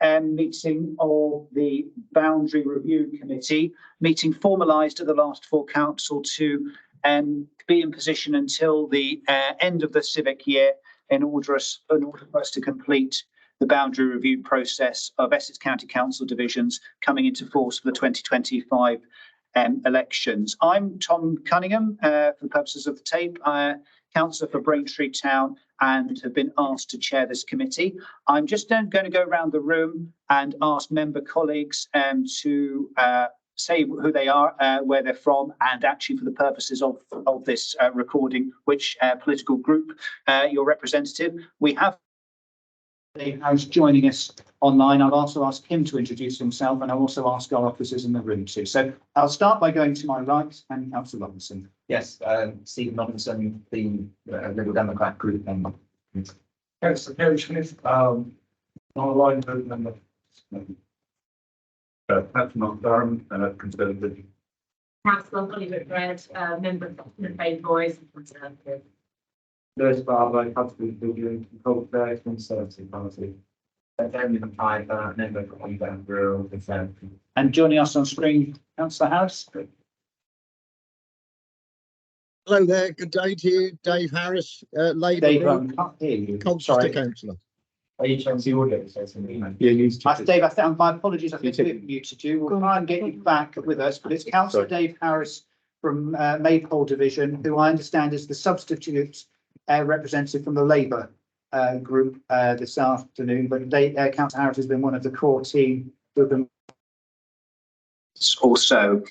meeting of the Boundary Review Committee, meeting formalised at the last full council to be in position until the end of the civic year in order for us to complete the boundary review process of Essex County Council divisions coming into force for the 2025 elections. I'm Tom Cunningham, for the purposes of the tape, councillor for Braintree Town, and have been asked to chair this committee. I'm just then going to go around the room and ask member colleagues to say who they are, where they're from, and actually for the purposes of this recording, which political group your representative. We have Dave Harris joining us online. I'll also ask him to introduce himself, and I'll also ask our officers in the room too. So I'll start by going to my right and Councillor Robinson. Yes, Stephen Robinson, the Liberal Democrat group member. Yes, Gary Smith, online group member. Patrick Durham, Conservative. Councillor Oliver Dredd, member of the Faith Boys and Conservative. Lewis Barber, Conservative Building, Conservative Party. Damien Piper, member of the Rural Conservative. And joining us on screen, Councillor Harris. Hello there, good day to you, Dave Harris, Labour Dave, Group, can't hear you. Colchester Councillor. Are you trying to see audio? Dave, I think my apologies. I think we've muted you. We'll try and get you back with us, but it's Councillor Dave Harris from Maypole Division, who I understand is the substitute representative from the Labour group this afternoon. But Councillor Harris has been one of the core team who have been also.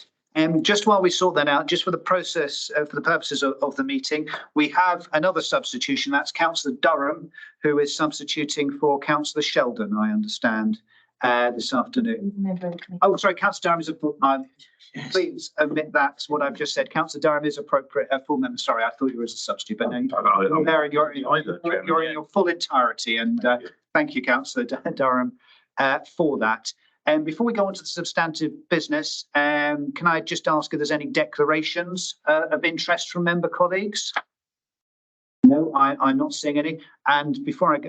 Just while we sort that out, just for the process, for the purposes of the meeting, we have another substitution. That's Councillor Durham, who is substituting for Councillor Sheldon, I understand, this afternoon. Oh, sorry, Councillor Durham is a please omit that. What I've just said. Councillor Durham is appropriate, full member. Sorry, I thought you were a substitute, but no, you're in your full entirety. And thank you, Councillor Durham, for that. And before we go on to the substantive business, can I just ask if there's any declarations of interest from member colleagues? No, I'm not seeing any. And before I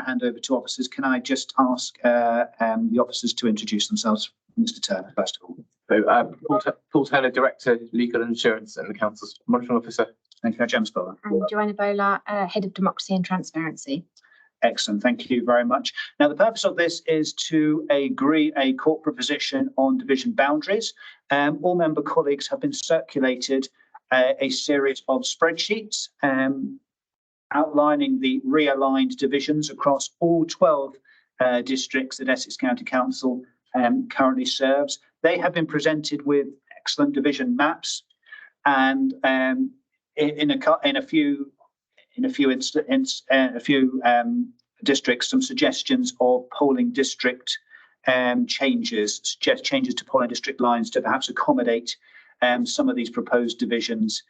hand over to officers, can I just ask the officers to introduce themselves? Mr. Turner, first of all. So, Paul Turner, Director, Legal and Insurance, and the Council's Monitoring Officer. Thank you, James Bowler. And Joanna Bowler, Head of Democracy and Transparency. Excellent, thank you very much. Now, the purpose of this is to agree a corporate position on division boundaries. All member colleagues have been circulated a series of spreadsheets outlining the realigned divisions across all 12 districts that Essex County Council currently serves. They have been presented with excellent division maps, and in a few districts, some suggestions of polling district changes to polling district lines to perhaps accommodate some of these proposed divisions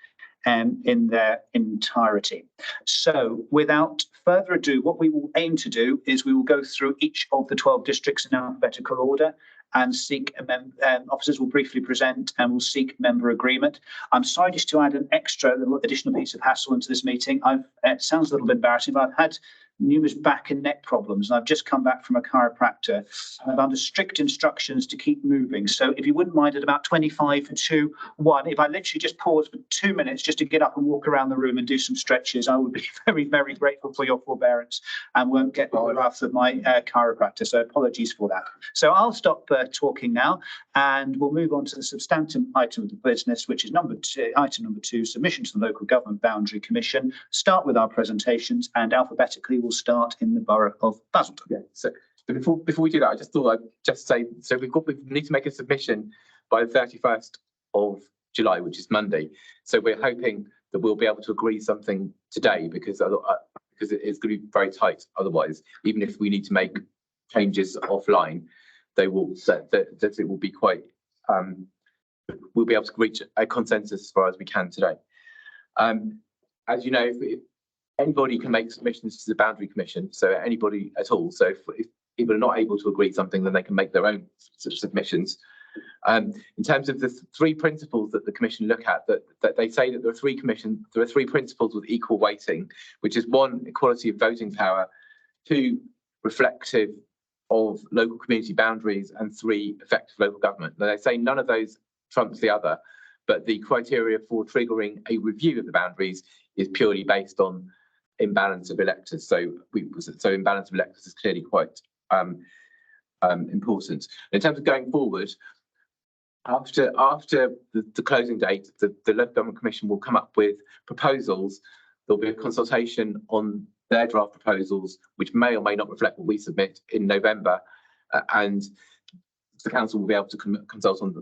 in their entirety. So without further ado, what we will aim to do is we will go through each of the 12 districts in alphabetical order and seek officers will briefly present and will seek member agreement. I'm sorry just to add an little additional piece of hassle into this meeting. It sounds a little bit embarrassing, but I've had numerous back and neck problems, and I've just come back from a chiropractor. I'm under strict instructions to keep moving. So if you wouldn't mind, at about 25 to 1, if I literally just pause for 2 minutes just to get up and walk around the room and do some stretches, I would be very, very grateful for your forbearance and won't get the wrath of my chiropractor. So apologies for that. So I'll stop talking now, and we'll move on to the substantive item of the business, which is item number 2, submission to the Local Government Boundary Commission. Start with our presentations, and alphabetically we'll start in the borough of Basildon. Yeah. So before we do that, I just thought I'd just say, so we need to make a submission by the 31st of July, which is Monday. So we're hoping that we'll be able to agree something today, because it's going to be very tight otherwise. Even if we need to make changes offline, it will be quite. We'll be able to reach a consensus as far as we can today. As you know, if anybody can make submissions to the Boundary Commission, so anybody at all. So if people are not able to agree something, then they can make their own submissions. In terms of the 3 principles that the Commission look at, that they say that there are 3 principles with equal weighting, which is 1, equality of voting power, 2, reflective of local community boundaries and 3 effective local government. Now, they say none of those trumps the other, but the criteria for triggering a review of the boundaries is purely based on imbalance of electors. So imbalance of electors is clearly quite important. In terms of going forward, after the closing date, the Local Government Commission will come up with proposals. There'll be a consultation on their draft proposals, which may or may not reflect what we submit in November, and the council will be able to consult on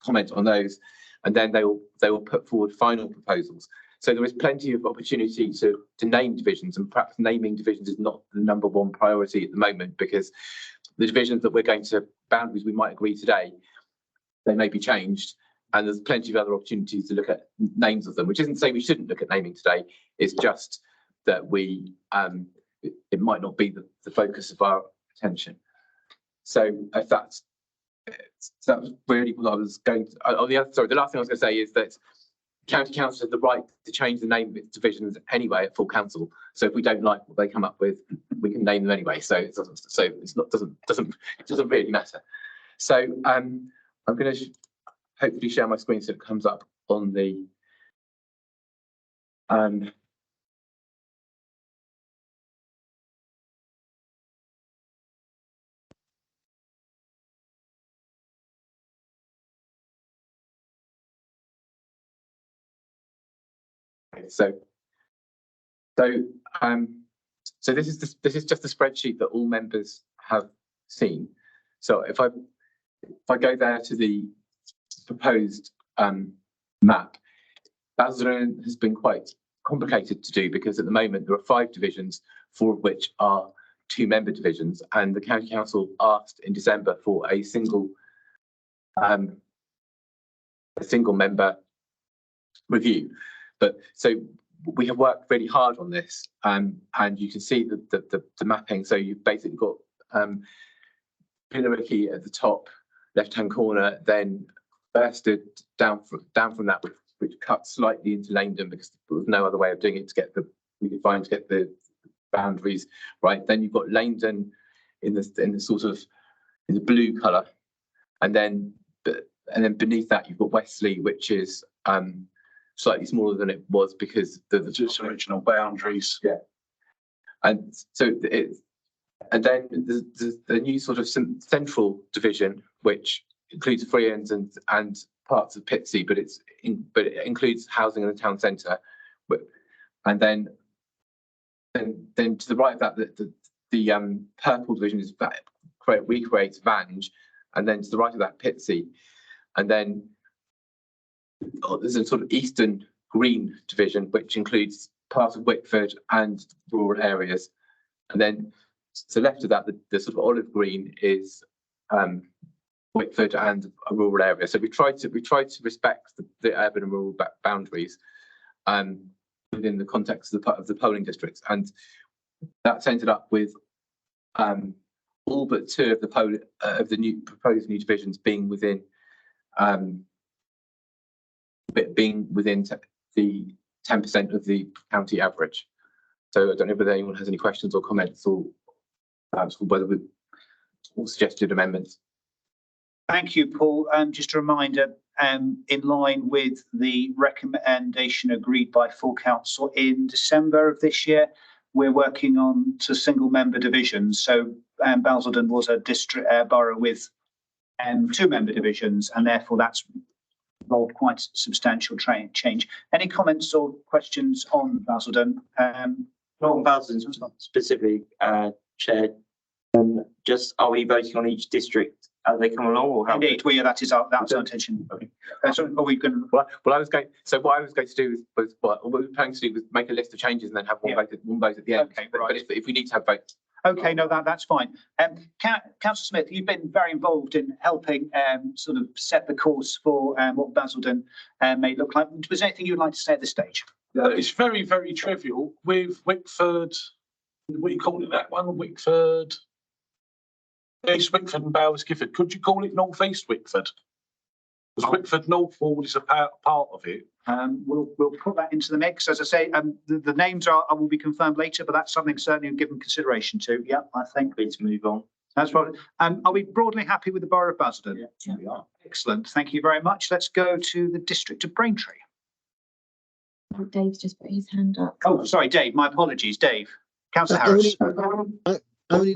comment on those, and then they will put forward final proposals. So there is plenty of opportunity to name divisions, and perhaps naming divisions is not the #1 priority at the moment, because the divisions that we're going to boundaries we might agree today, they may be changed, and there's plenty of other opportunities to look at names of them, which isn't to say we shouldn't look at naming today. It's just that it might not be the focus of our attention. So if that's really what I was going to, the last thing I was going to say is that county council has the right to change the name of its divisions anyway at full council. So if we don't like what they come up with, we can name them anyway. So it doesn't really matter. So I'm going to hopefully share my screen so it comes up on the So this is just the spreadsheet that all members have seen. So if I go there to the proposed map, Basildon has been quite complicated to do, because at the moment there are 5 divisions, 4 of which are 2-member divisions, and the county council asked in December for a single member review. But so we have worked really hard on this, and you can see the mapping. So you've basically got Pillariki at the top left-hand corner, then bursted down from that, which cuts slightly into Langdon, because there was no other way of doing it to get the boundaries right. Then you've got Langdon in the blue colour, and then beneath that you've got Wesley, which is slightly smaller than it was because the original boundaries. Yeah, and so and then the new sort of central division, which includes Freelands and parts of Pitsea, but it includes housing in the town centre. And then to the right of that, the purple division is we create Vange, and then to the right of that Pitsea, and then there's a sort of eastern green division, which includes parts of Wickford and rural areas. And then to the left of that, the sort of olive green is Wickford and a rural area. So we tried to respect the urban and rural boundaries within the context of the polling districts, and that's ended up with all but 2 of the proposed new divisions being within the 10% of the county average. So I don't know whether anyone has any questions or comments, or whether we all suggested amendments. Thank you, Paul. Just a reminder, in line with the recommendation agreed by full council in December of this year, we're working on to single-member divisions. So Basildon was a district borough with 2-member divisions, and therefore that's involved quite substantial change. Any comments or questions on Basildon? Not on Basildon specifically, Chair. Just are we voting on each district as they come along, or how? Indeed, that's our intention. Okay. So are we going? What I was going to do was what we were planning to do was make a list of changes and then have one vote at the end. Okay, but right. if we need to have votes. Okay, no, that's fine. Councillor Smith, you've been very involved in helping sort of set the course for what Basildon may look like. Was there anything you'd like to say at this stage? It's very, very trivial with Wickford. What you call it, that one? Wickford. East Wickford and Bowers Gifford. Could you call it North East Wickford? Because Wickford North Ward is a part of it. We'll put that into the mix. As I say, the names will be confirmed later, but that's something certainly given consideration to. Yeah, I think. Let's move on. That's right. Are we broadly happy with the Borough of Basildon? Yeah, we are. Excellent. Thank you very much. Let's go to the District of Braintree. Dave's just put his hand up. Oh, sorry, Dave. My apologies, Dave. Councillor Harris. Only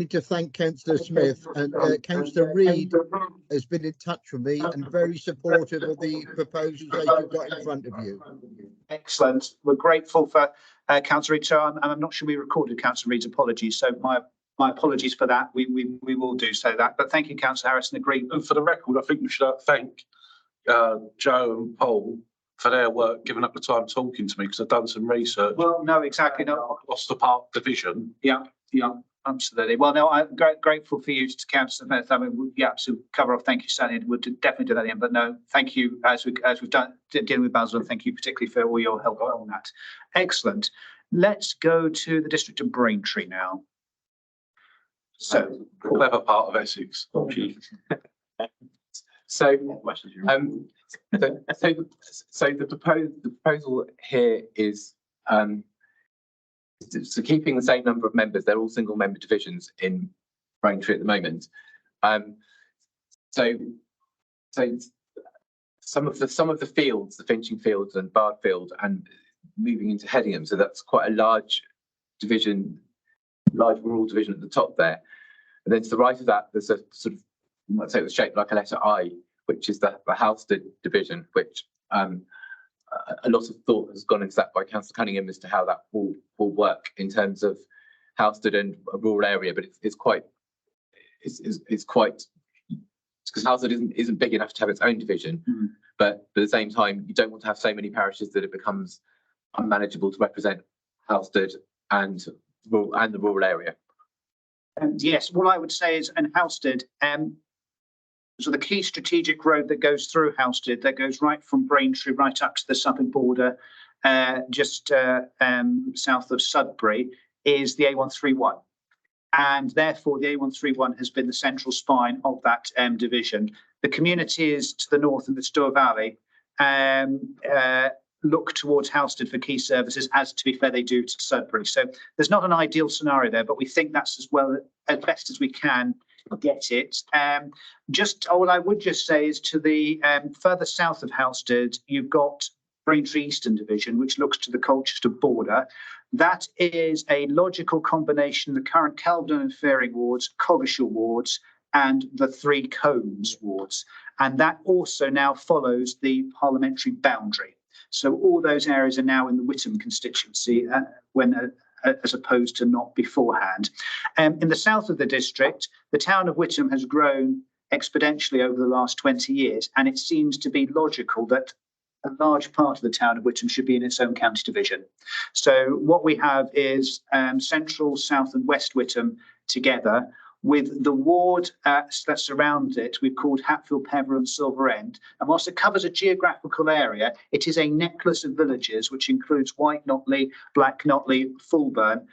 to thank Councillor Smith, and Councillor Reid has been in touch with me and very supportive of the proposals that you've got in front of you. Excellent. We're grateful for Councillor Reid. So I'm not sure we recorded Councillor Reid's apologies. So my apologies for that. We will do so that. But thank you, Councillor Harris, and agree. And for the record, I think we should thank Joe and Paul for their work, giving up the time talking to me, because I've done some research. Well, no, exactly. No, Gloucester Park division. yeah, absolutely. Well, no, I'm grateful for you, Councillor Smith. I mean, yeah, so cover off. Thank you, Sally. We'll definitely do that again. But no, thank you as we've done dealing with Basildon. Thank you particularly for all your help on that. Excellent. Let's go to the District of Braintree now. So, Clever part of Essex. So the proposal here is so keeping the same number of members. They're all single member divisions in Braintree at the moment. So some of the fields, the Finching Fields and Bard Field, and moving into Headingham. So that's quite a large division, large rural division at the top there. And then to the right of that, there's a sort of, you might say it was shaped like a letter I, which is the Halstead division, which a lot of thought has gone into that by Councillor Cunningham as to how that will work in terms of Halstead and a rural area. But it's quite because Halstead isn't big enough to have its own division, but at the same time, you don't want to have so many parishes that it becomes unmanageable to represent Halstead and the rural area. yes, what I would say is, and Halstead, so the key strategic road that goes through Halstead, that goes right from Braintree right up to the southern border, just south of Sudbury, is the A131. And therefore, the A131 has been the central spine of that division. The communities to the north in the Stour Valley look towards Halstead for key services, as to be fair, they do to Sudbury. So there's not an ideal scenario there, but we think that's as well, as best as we can get it. Just all I would just say is to the further south of Halstead, you've got Braintree Eastern Division, which looks to the Colchester border. That is a logical combination of the current Kelvedon and Fearing wards, Coggeshall wards, and the three Combs wards. And that also now follows the parliamentary boundary. So all those areas are now in the Witham constituency, as opposed to not beforehand. In the south of the district, the town of Witham has grown exponentially over the last 20 years, and it seems to be logical that a large part of the town of Witham should be in its own county division. So what we have is central, south and west Witham together, with the ward that surrounds it, we've called Hatfield, Peveril and Silver End. And whilst it covers a geographical area, it is a necklace of villages, which includes White Notley, Black Notley, Fulburn,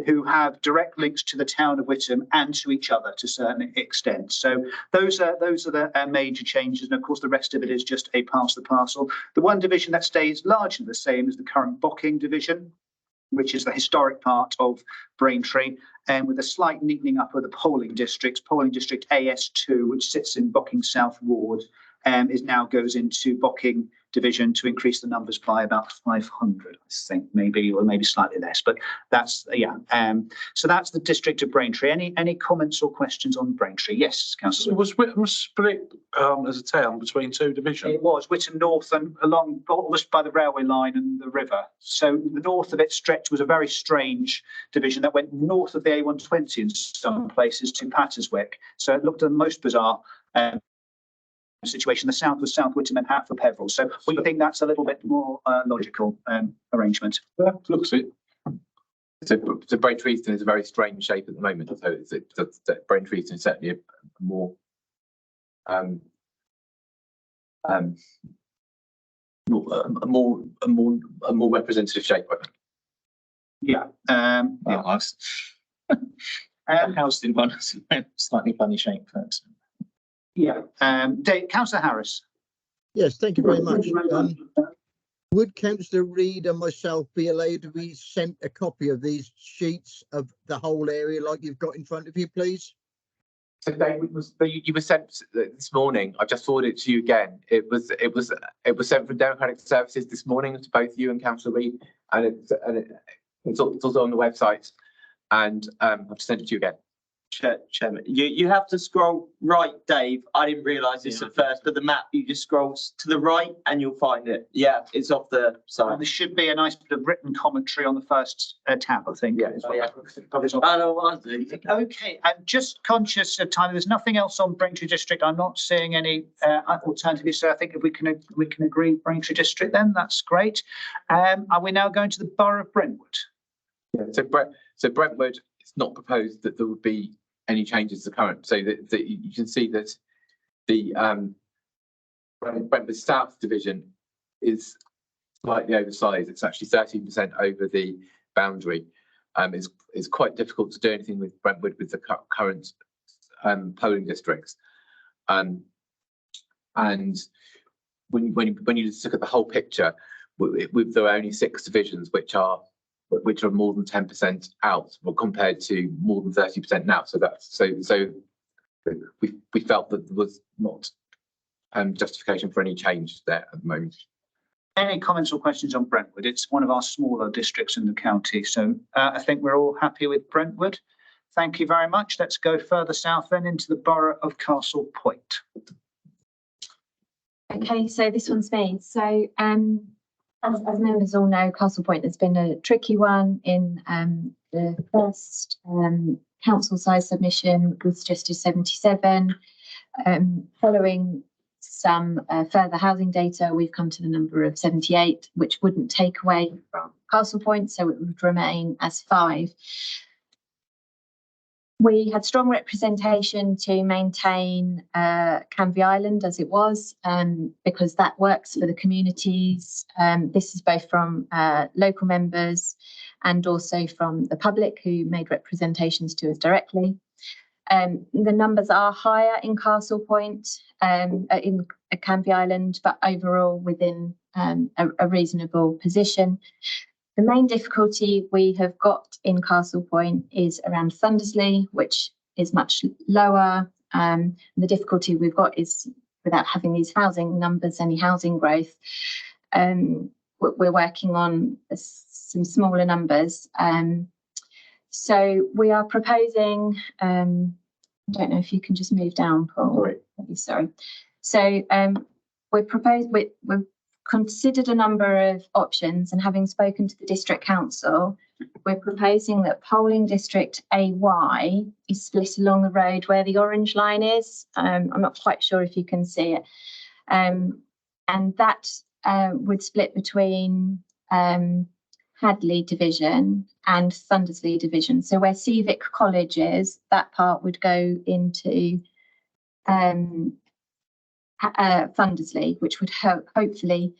who have direct links to the town of Witham and to each other to a certain extent. So those are the major changes. And of course, the rest of it is just a part of the parcel. The one division that stays largely the same is the current Bocking division, which is the historic part of Braintree, and with a slight neatening up of the polling districts. Polling district AS2, which sits in Bocking South Ward, now goes into Bocking division to increase the numbers by about 500, I think, maybe, or maybe slightly less. But that's, yeah. So that's the district of Braintree. Any comments or questions on Braintree? Yes, Councillor. Was Witham split as a town between two divisions? It was Witham North and along almost by the railway line and the river. So the north of it stretched was a very strange division that went north of the A120 in some places to Patterswick. So it looked the most bizarre situation. The south was South Witham and Hatfield Peveril. So we think that's a little bit more logical arrangement. Yeah, looks it. So Braintree Eastern is a very strange shape at the moment. So Braintree Eastern is certainly a more representative shape, I think. Yeah. Housed in one slightly funny shape. Yeah. Councillor Harris. Yes, thank you very much. Would Councillor Reid and myself be allowed to be sent a copy of these sheets of the whole area like you've got in front of you, please? So David, you were sent this morning. I've just forwarded it to you again. It was sent from Democratic Services this morning to both you and Councillor Reid, and it's also on the website. And I've just sent it to you again. Chairman, you have to scroll right, Dave. I didn't realise this at first, but the map, you just scroll to the right and you'll find it. Yeah, it's off the There side. should be a nice bit of written commentary on the first tab, I think. Yeah. I know what I do. Okay, I'm just conscious of time. There's nothing else on Braintree District. I'm not seeing any alternatives. So I think if we can agree Braintree District, then that's great. Are we now going to the Borough of Brentwood? Yeah. So Brentwood, it's not proposed that there would be any changes to current. So that you can see that the Brentwood South division is slightly oversized. It's actually 13% over the boundary. It's quite difficult to do anything with Brentwood with the current polling districts. And when you look at the whole picture, there are only 6 divisions which are more than 10% out, well, compared to more than 30% now. So we felt that there was not justification for any change there at the moment. Any comments or questions on Brentwood? It's one of our smaller districts in the county. So I think we're all happy with Brentwood. Thank you very much. Let's go further south then into the Borough of Castle Point. Okay, so this one's me. So as members all know, Castle Point has been a tricky one. In the first council size submission was suggested 77. Following some further housing data, we've come to the number of 78, which wouldn't take away from Castle Point, so it would remain as 5. We had strong representation to maintain Canvey Island as it was, because that works for the communities. This is both from local members and also from the public who made representations to us directly. The numbers are higher in Castle Point, in Canvey Island, but overall within a reasonable position. The main difficulty we have got in Castle Point is around Thundersley, which is much lower. The difficulty we've got is, without having these housing numbers, any housing growth, we're working on some smaller numbers. So we are proposing, I don't know if you can just move down, Paul. Sorry. So we've considered a number of options, and having spoken to the district council, we're proposing that polling district AY is split along the road where the orange line is. I'm not quite sure if you can see it. And that would split between Hadley division and Thundersley division. So where Civic College is, that part would go into Thundersley, which would hopefully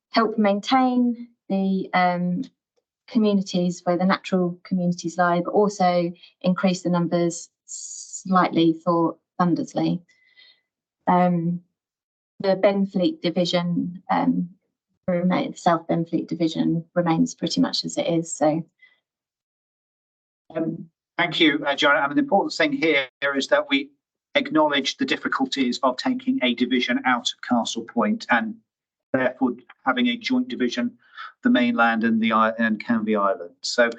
help maintain the communities where the natural communities lie, but also increase the numbers slightly for Thundersley. The Benfleet division, the South Benfleet division remains pretty much as it is. So. Thank you, Joanna. I mean, the important thing here is that we acknowledge the difficulties of taking a division out of Castle Point and therefore having a joint division, the mainland and Canvey Island. So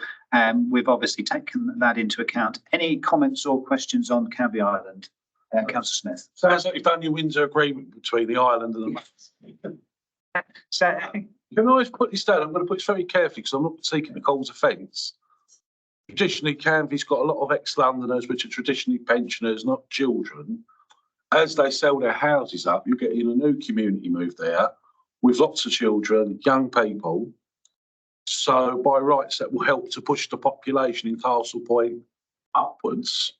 we've obviously taken that into account. Any comments or questions on Canvey Island? Councillor Smith. Sounds like you've done your Windsor agreement between the island and the. So, Can I just put this down? I'm going to put this very carefully because I'm not seeking to cause offence. Traditionally, Canvey's got a lot of ex-Londoners, which are traditionally pensioners, not children. As they sell their houses up, you're getting a new community move there with lots of children, young people. So by rights, that will help to push the population in Castle Point upwards,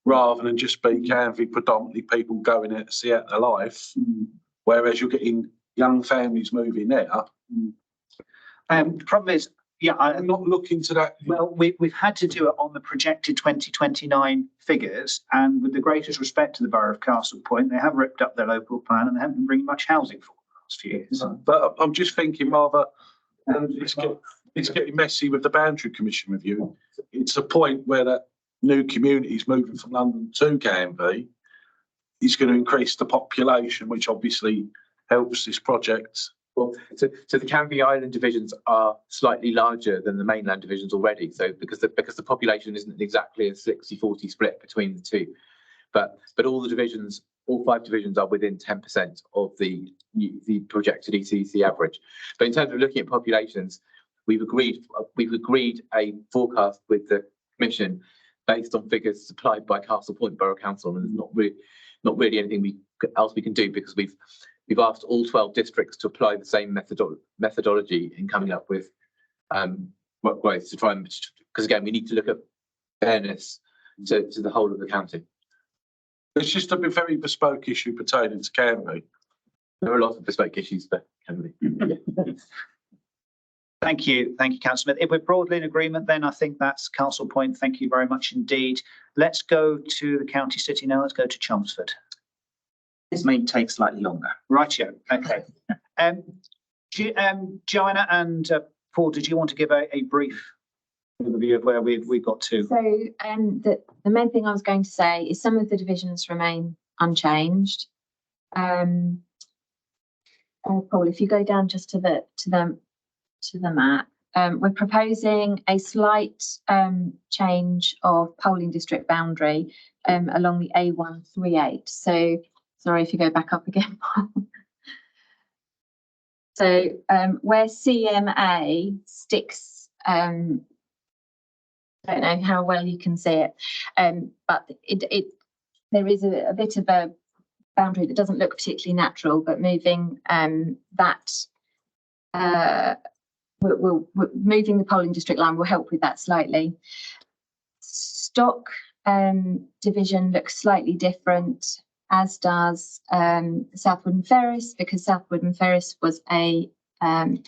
rather than just be Canvey predominantly people going there to see out their life. Whereas you're getting young families moving there. the problem is, Yeah, I'm not looking to that. well, we've had to do it on the projected 2029 figures, and with the greatest respect to the Borough of Castle Point, they have ripped up their local plan and they haven't been bringing much housing for the last few years. But I'm just thinking rather, it's getting messy with the boundary commission review. It's a point where that new community is moving from London to Canby. It's going to increase the population, which obviously helps this project. Well, so the Canvey Island divisions are slightly larger than the mainland divisions already. So because the population isn't exactly a 60-40 split between the two, but all the divisions, all 5 divisions are within 10% of the projected ECC average. But in terms of looking at populations, we've agreed a forecast with the Commission based on figures supplied by Castle Point Borough Council, and there's not really anything else we can do, because we've asked all 12 districts to apply the same methodology in coming up with work growth to try and, because again, we need to look at fairness to the whole of the county. It's just a very bespoke issue pertaining to Canby. There are lots of bespoke issues for Canby. Thank you, Councillor Smith. If we're broadly in agreement, then I think that's Castle Point. Thank you very much indeed. Let's go to the county city now. Let's go to Chelmsford. This may take slightly longer. Rightio. Okay. Joanna and Paul, did you want to give a brief overview of where we got to? So the main thing I was going to say is some of the divisions remain unchanged. Paul, if you go down just to the map, we're proposing a slight change of polling district boundary along the A138. So sorry if you go back up again. So where CMA sticks, I don't know how well you can see it, but there is a bit of a boundary that doesn't look particularly natural, but moving moving the polling district line will help with that slightly. Stock division looks slightly different, as does Southwood and Ferris, because Southwood and Ferris was it was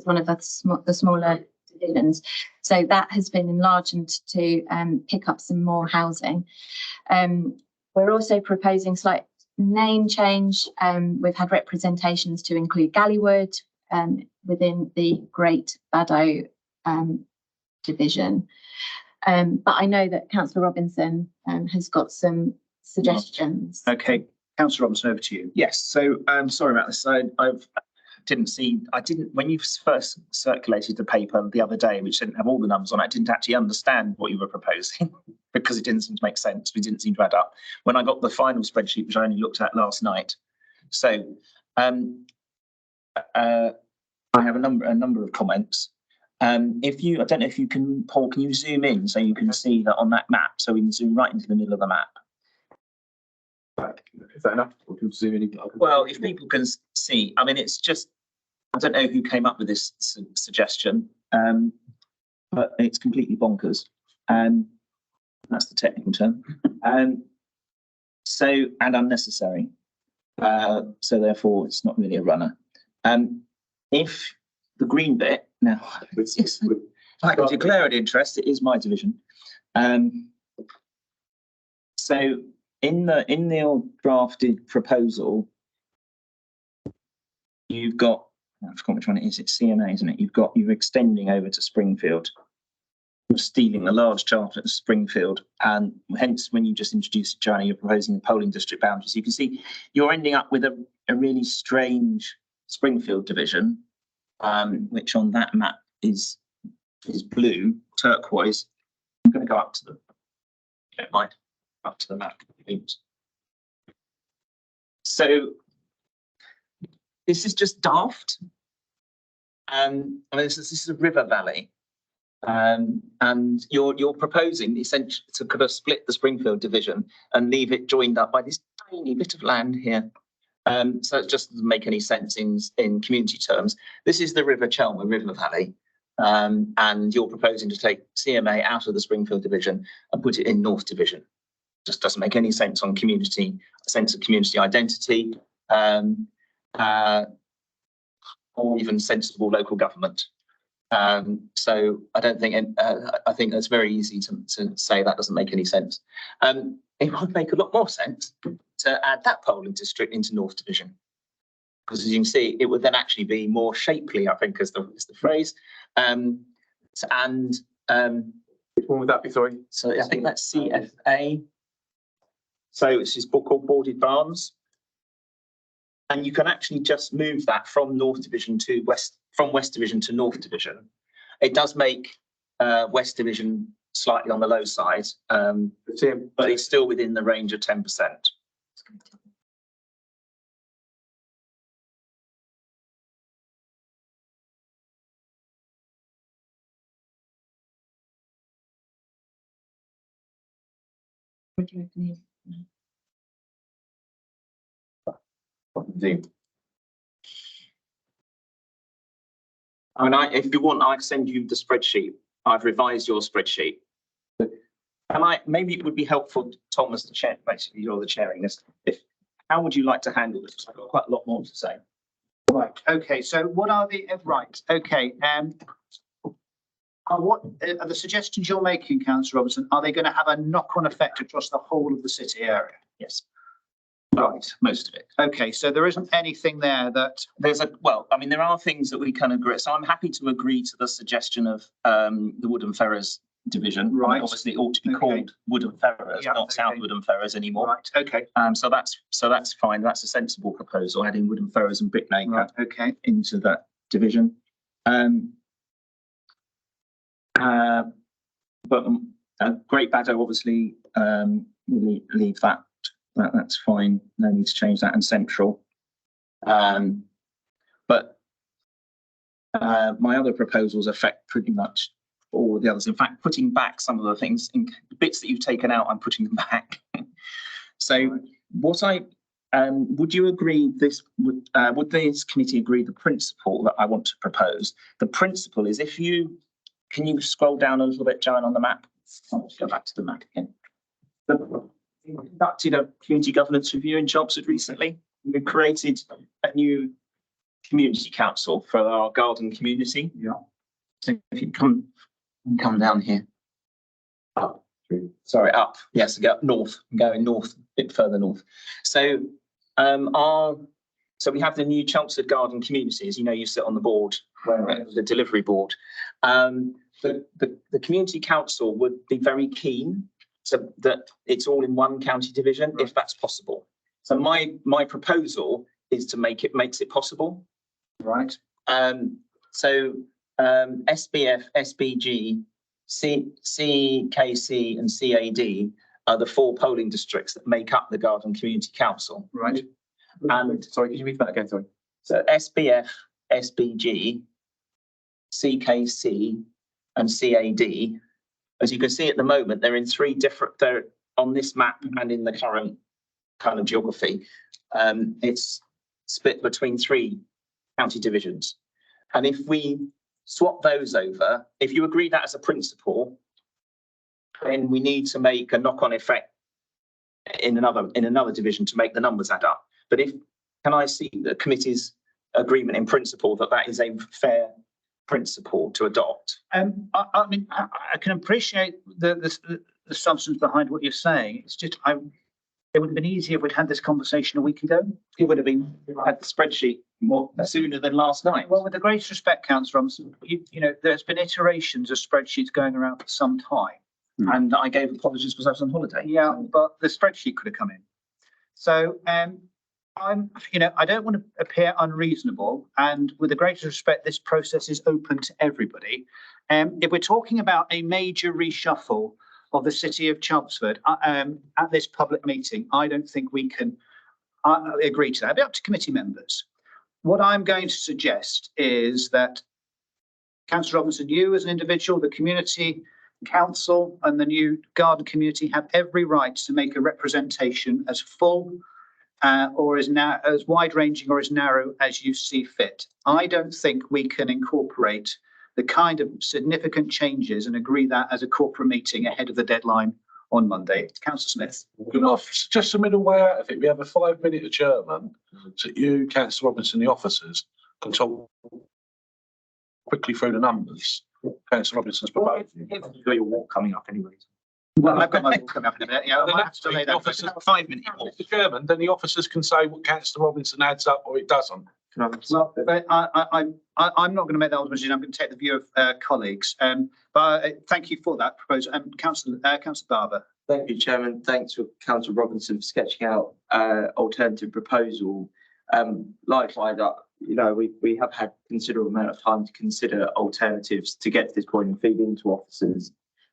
one of the smaller divisions. So that has been enlarged to pick up some more housing. We're also proposing slight name change. We've had representations to include Gallywood within the Great Baddow division. But I know that Councillor Robinson has got some suggestions. Okay, Councillor Robinson, over to you. Yes, so sorry about this. I didn't when you first circulated the paper the other day, which didn't have all the numbers on it, I didn't actually understand what you were proposing because it didn't seem to make sense. We didn't seem to add up. When I got the final spreadsheet, which I only looked at last night, so I have a number of comments. I don't know if you can, Paul, can you zoom in so you can see that on that map, so we can zoom right into the middle of the map. Is that enough? Or can we zoom in? Well, if people can see, I mean, it's just, I don't know who came up with this suggestion, but it's completely bonkers. That's the technical term. And unnecessary. So therefore, it's not really a runner. If the green bit, now, if I can declare an interest, it is my division. So in the drafted proposal, you've got, I forgot which one it is, it's CMA, isn't it? You're extending over to Springfield. You're stealing a large chart at Springfield, and hence when you just introduced Joanna, you're proposing the polling district boundaries. You can see you're ending up with a really strange Springfield division, which on that map is blue, turquoise. I'm going to go up to the, don't mind, up to the map. So this is just daft. I mean, this is a river valley, and you're proposing essentially to kind of split the Springfield division and leave it joined up by this tiny bit of land here. So it just doesn't make any sense in community terms. This is the River Chelmer River Valley, and you're proposing to take CMA out of the Springfield division and put it in North Division. Just doesn't make any sense on community, a sense of community identity, or even sensible local government. So I don't think, I think it's very easy to say that doesn't make any sense. It would make a lot more sense to add that polling district into North Division. Because as you can see, it would then actually be more shapely, I think, is the phrase. Which one would that be, sorry? So I think that's CFA. So it's this book called Boarded Barns. And you can actually just move that from North Division to West Division to North Division. It does make West Division slightly on the low side, but it's still within the range of 10%. Would you agree? I mean, if you want, I can send you the spreadsheet. I've revised your spreadsheet. And maybe it would be helpful, Tom, as the chair, basically you're the chairing this. How would you like to handle this? Because I've got quite a lot more to say. Right, okay, so what are the, right, okay, what are the suggestions you're making, Councillor Robertson? Are they going to have a knock-on effect across the whole of the city area? Yes. Right, Most of it. okay, so there isn't anything there that, Well, I mean, there are things that we can agree. So I'm happy to agree to the suggestion of the Wood and Ferrers division. I mean, Right. obviously, it ought to be Okay. called Wood and Ferrers, Yeah, not okay. Southwood and Ferrers anymore. right, okay, So that's fine. That's a sensible proposal, adding Wood and Ferrers and Brickmaker right, okay, into that division. But Great Baddow, obviously, we leave that. That's fine. No need to change that. And Central. But my other proposals affect pretty much all of the others. In fact, putting back some of the things, in bits that you've taken out, I'm putting them back. So what would you agree would this committee agree the principle that I want to propose? The principle is can you scroll down a little bit, Joanne, on the map? I'll just go back to the map again. We conducted a community governance review in Chelmsford recently. We created a new community council for our garden community. yeah, So if you come down here. Up. Sorry, up. Yes, go up north. I'm going north, a bit further north. So so we have the new Chelmsford Garden Community. As you know, you sit on the board, the delivery board. The community council would be very keen so that it's all in one county division, if that's possible. So my proposal is to makes it possible. right, So SBF, SBG, CKC and CAD are the 4 polling districts that make up the Garden Community Council. right, And Sorry, could you read that again? Sorry. so SBF, SBG, CKC and CAD, as you can see at the moment, they're in 3 different, they're on this map and in the current kind of geography. It's split between 3 county divisions. And if we swap those over, if you agree that as a principle, then we need to make a knock-on effect in another division to make the numbers add up. But can I see the committee's agreement in principle that is a fair principle to adopt? I mean, I can appreciate the substance behind what you're saying. It's just, it would have been easier if we'd had this conversation a week ago. It would have been had the spreadsheet more sooner than last night. Well, with the greatest respect, Councillor Robinson, you know, there's been iterations of spreadsheets going around for some time. And I gave apologies because I was on holiday. Yeah, but the spreadsheet could have come in. So, you know, I don't want to appear unreasonable, and with the greatest respect, this process is open to everybody. If we're talking about a major reshuffle of the city of Chelmsford at this public meeting, I don't think we can agree to that. It'll be up to committee members. What I'm going to suggest is that Councillor Robinson, you as an individual, the community council and the new garden community have every right to make a representation as full or as wide-ranging or as narrow as you see fit. I don't think we can incorporate the kind of significant changes and agree that as a corporate meeting ahead of the deadline on Monday. Councillor Smith. Can I suggest a middle way out of it? We have a 5-minute adjournment so you, Councillor Robinson, the officers can talk quickly through the numbers. Councillor Robinson's proposal. You've got your walk coming up anyway. Well, I've got my walk coming up in a minute. Yeah, I might have to delay that. Officers- Just have a 5-minute walk. Mr Chairman, then the officers can say what Councillor Robinson adds up or it doesn't. Well, but I'm not going to make that decision. I'm going to take the view of colleagues. Thank you for that proposal. Councillor Barber. Thank you, Chairman. Thanks for Councillor Robinson for sketching out alternative proposal. Likewise, we have had considerable amount of time to consider alternatives to get to this point and feed into officers.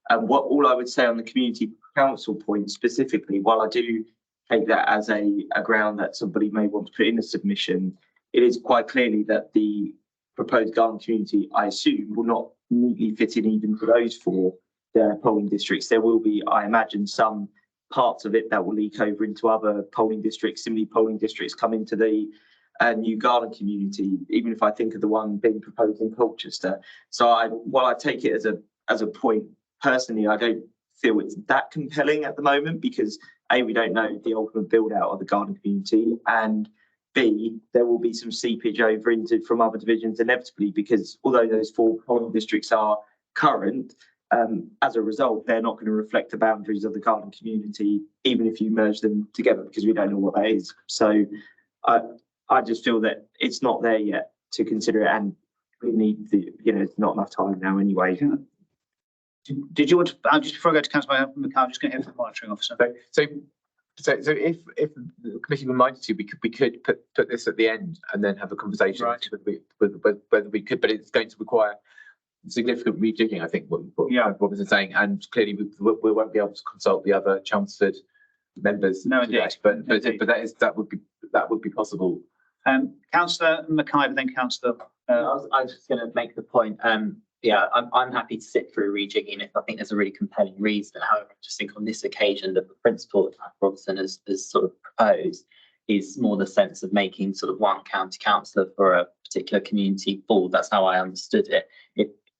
All I would say on the community council point specifically, while I do take that as a ground that somebody may want to put in a submission, it is quite clearly that the proposed garden community, I assume, will not neatly fit in even for those 4 polling districts. There will be, I imagine, some parts of it that will leak over into other polling districts. Similarly, polling districts come into the new garden community, even if I think of the one being proposed in Colchester. So while I take it as a point, personally, I don't feel it's that compelling at the moment because A, we don't know the ultimate build out of the garden community, and B, there will be some seepage over into from other divisions inevitably because although those 4 polling districts are current, as a result, they're not going to reflect the boundaries of the garden community, even if you merge them together, because we don't know what that is. So I just feel that it's not there yet to consider it, and we need it's not enough time now anyway. Did you want to, just before I go to Councillor McCall, I'm just going to hear from the monitoring officer. So if the committee were minded to, we could put this at the end and then have a conversation Right. whether we could, but it's going to require significant rejigging, I think, what Robinson's saying, and clearly we won't be able to consult the other Chelmsford members. No, today, indeed. but Indeed. that would be possible. Councillor McIver, then Councillor. I was just going to make the point. I'm happy to sit through rejigging if I think there's a really compelling reason. However, I just think on this occasion that the principle that Robinson has sort of proposed is more the sense of making sort of one county councillor for a particular community board. That's how I understood it.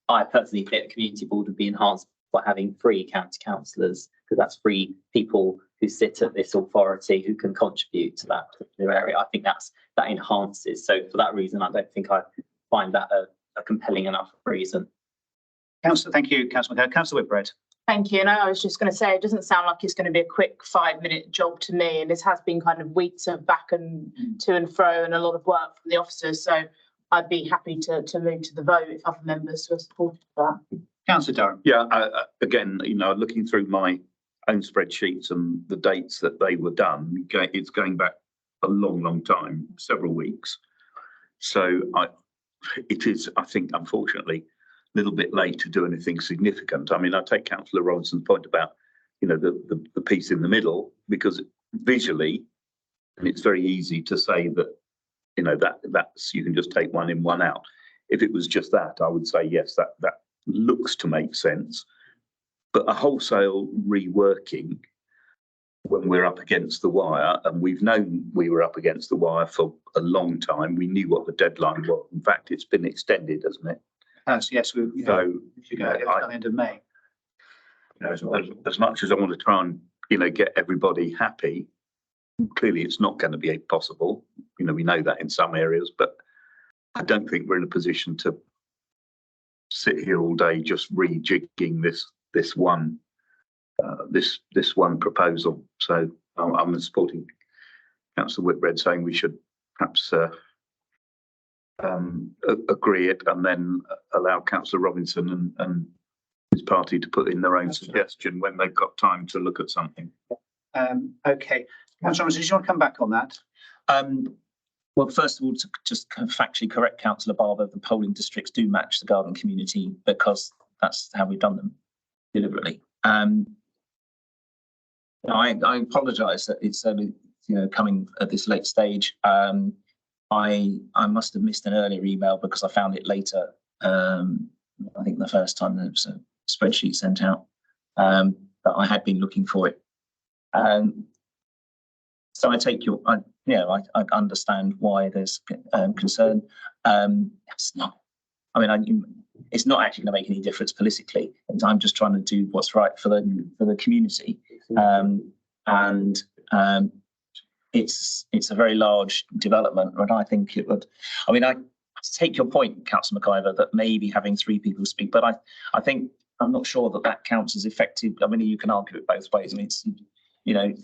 I personally think the community board would be enhanced by having 3 county councillors, because that's 3 people who sit at this authority who can contribute to that particular area. I think that enhances. So for that reason, I don't think I find that a compelling enough reason. Councillor, thank you, Councillor McIver. Councillor Whitbread. Thank you. And I was just going to say, it doesn't sound like it's going to be a quick 5-minute job to me. And this has been kind of weeks of back and to and fro and a lot of work from the officers. So I'd be happy to move to the vote if other members were supportive of that. Councillor Durham. Yeah, again, looking through my own spreadsheets and the dates that they were done, it's going back a long time, several weeks. So it is, I think, unfortunately, a little bit late to do anything significant. I mean, I take Councillor Robinson's point about, the piece in the middle, because visually, it's very easy to say that, that's you can just take one in, one out. If it was just that, I would say yes, that looks to make sense. But a wholesale reworking when we're up against the wire, and we've known we were up against the wire for a long time. We knew what the deadline was. In fact, it's been extended, hasn't it? Yes, we should go at the end of May. As much as I want to try and get everybody happy, clearly it's not going to be possible. We know that in some areas, but I don't think we're in a position to sit here all day just rejigging this one proposal. So I'm supporting Councillor Whitbread saying we should perhaps agree it and then allow Councillor Robinson and his party to put in their own suggestion when they've got time to look at something. Okay, Councillor Robinson, do you want to come back on that? Well, first of all, to just factually correct Councillor Barber, the polling districts do match the garden community because that's how we've done them deliberately. I apologise that it's coming at this late stage. I must have missed an earlier email because I found it later. I think the first time there was a spreadsheet sent out, but I had been looking for it. So I take your, I understand why there's concern. It's not actually going to make any difference politically. I'm just trying to do what's right for the community, and it's a very large development, and I think it would. take your point, Councillor McIver, that maybe having 3 people speak, but I think I'm not sure that that counts as effective. I mean, you can argue it both ways. I mean, it's, you know,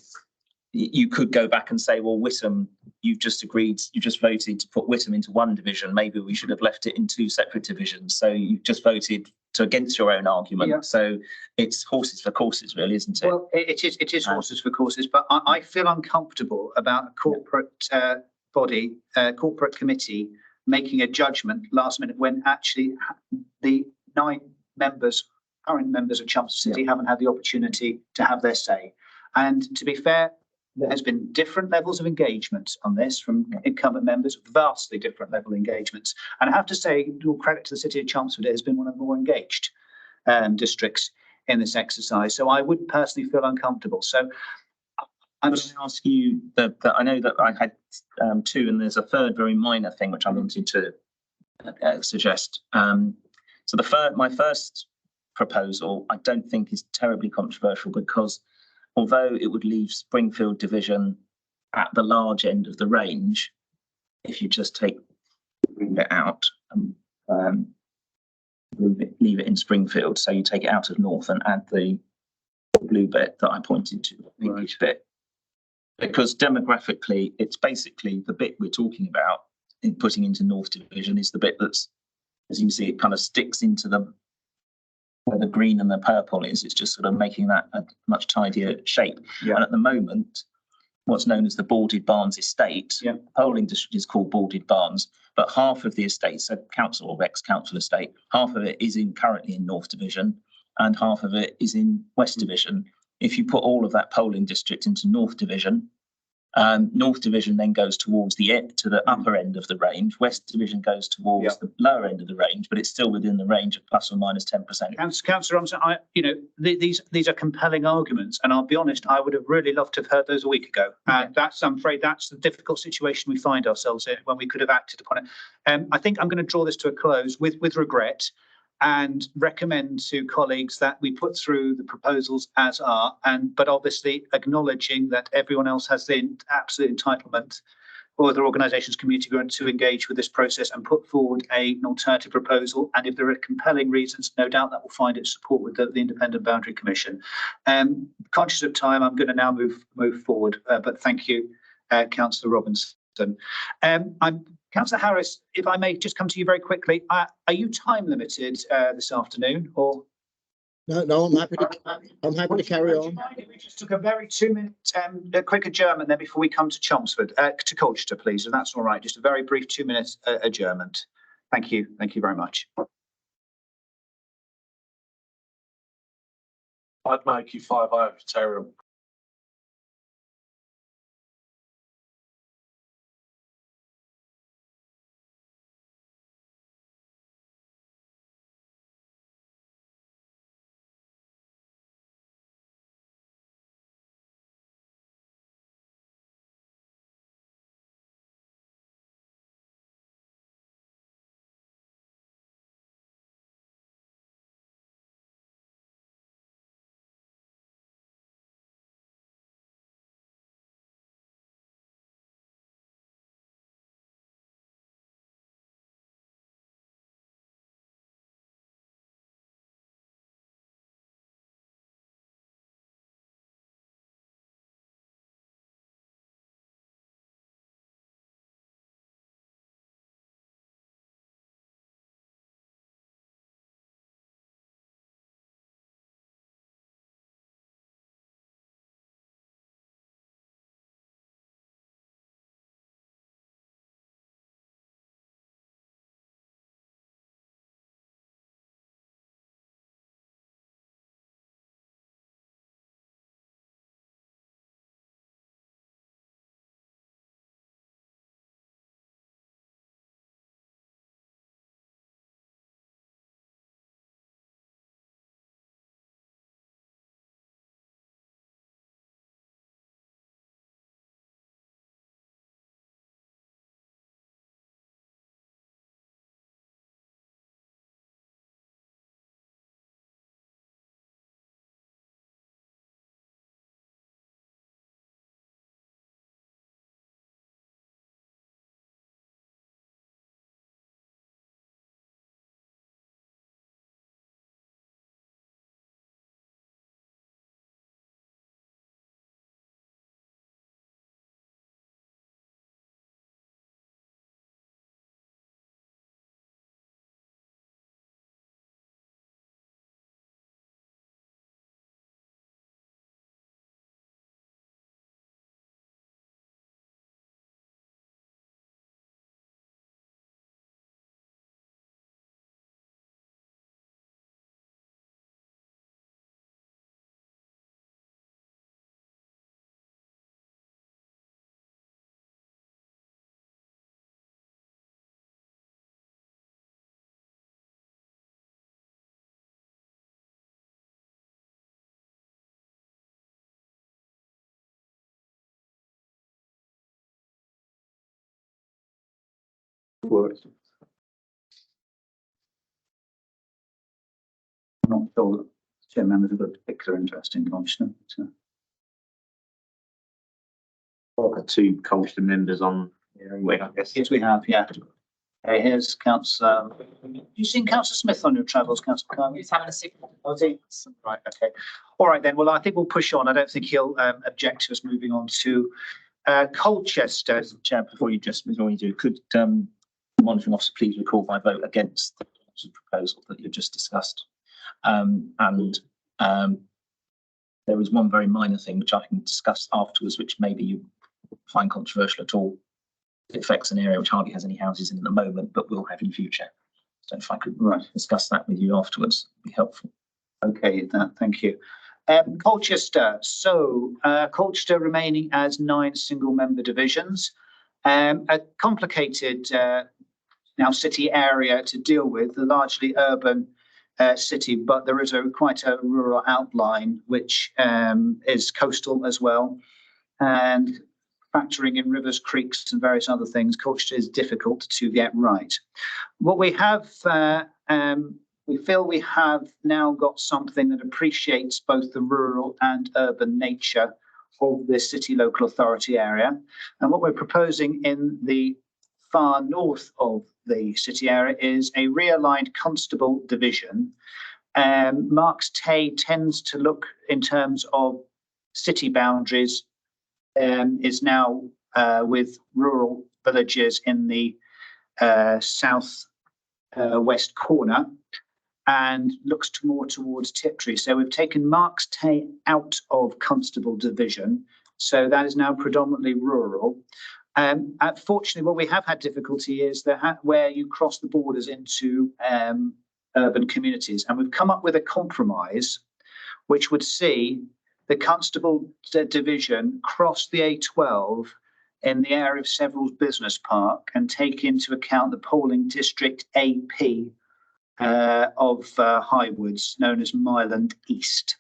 you could go back and say, well, Witham, you just voted to put Witham into one division. Maybe we should have left it in 2 separate divisions. So you just voted against your own argument. Yeah. So it's horses for courses, really, isn't it? Well, it is horses for courses, but I feel uncomfortable about a corporate body, corporate committee making a judgment last minute when actually the 9 current members of Chelmsford City haven't had the opportunity to have their say. And to be fair, there has been different levels of engagement on this from incumbent members, vastly different level engagements. And I have to say, all credit to the City of Chelmsford, it has been one of the more engaged districts in this exercise. So I would personally feel uncomfortable. So I'm going to ask you that I know that I had 2, and there's a third very minor thing which I wanted to suggest. So my first proposal, I don't think is terribly controversial, because although it would leave Springfield division at the large end of the range, if you just take it out and leave it in Springfield, so you take it out of North and add the blue bit that I pointed to, the English bit, because demographically, it's basically the bit we're talking about in putting into North division is the bit that's, as you can see, it kind of sticks into where the green and the purple is. It's just sort of making that a much tidier shape. Yeah. And at the moment, what's known as the Boarded Barns estate, polling district is called Boarded Barns, but half of the estate, so council or ex-council estate, half of it is currently in North division and half of it is in West division. If you put all of that polling district into North division, North division then goes towards the upper end of the range. West division goes towards the lower end of the range, but it's still within the range of plus or minus 10%. Councillor Robinson, these are compelling arguments, and I'll be honest, I would have really loved to have heard those a week ago. I'm afraid that's the difficult situation we find ourselves in when we could have acted upon it. I think I'm going to draw this to a close with regret, and recommend to colleagues that we put through the proposals as are, but obviously acknowledging that everyone else has the absolute entitlement, or other organisations, community groups, to engage with this process and put forward an alternative proposal. And if there are compelling reasons, no doubt that will find its support with the Independent Boundary Commission. Conscious of time, I'm going to now move forward, but thank you, Councillor Robinson. Councillor Harris, if I may just come to you very quickly, are you time limited this afternoon, or? No, I'm happy to carry on. We just took a very 2-minute quick adjournment there before we come to Chelmsford, to Colchester, please, if that's all right. Just a very brief 2-minute adjournment. Thank you very much. I'd make you 5 over, Terry. Works. I'm not sure that chair members have got a particular interest in Colchester. I've got two Colchester members on here anyway, I guess. Yes, we have, yeah. Okay, here's Councillor. You seen Councillor Smith on your travels, Councillor Carney? He's having a signal. Oh, is he? Right, okay. All right then, well, I think we'll push on. I don't think he'll object to us moving on to Colchester. Chair, before you do, could the monitoring officer please record my vote against the proposal that you've just discussed? There is one very minor thing which I can discuss afterwards, which maybe you find controversial at all. It affects an area which hardly has any houses in at the moment, but will have in future. So if I could discuss that with you afterwards, it'd be helpful. Okay, thank you. Colchester. So Colchester remaining as 9 single-member divisions. A complicated now city area to deal with, a largely urban city, but there is quite a rural outline which is coastal as well, and factoring in rivers, creeks, and various other things. Colchester is difficult to get right. What we have, we feel we have now got something that appreciates both the rural and urban nature of this city local authority area. And what we're proposing in the far north of the city area is a realigned constable division. Marks Tay tends to look in terms of city boundaries, is now with rural villages in the south west corner, and looks more towards Tiptree. So we've taken Marks Tay out of constable division, so that is now predominantly rural. Unfortunately, what we have had difficulty is that where you cross the borders into urban communities, and we've come up with a compromise which would see the constable division cross the A12 in the area of Severals Business Park and take into account the polling district AP of Highwoods, known as Myland East.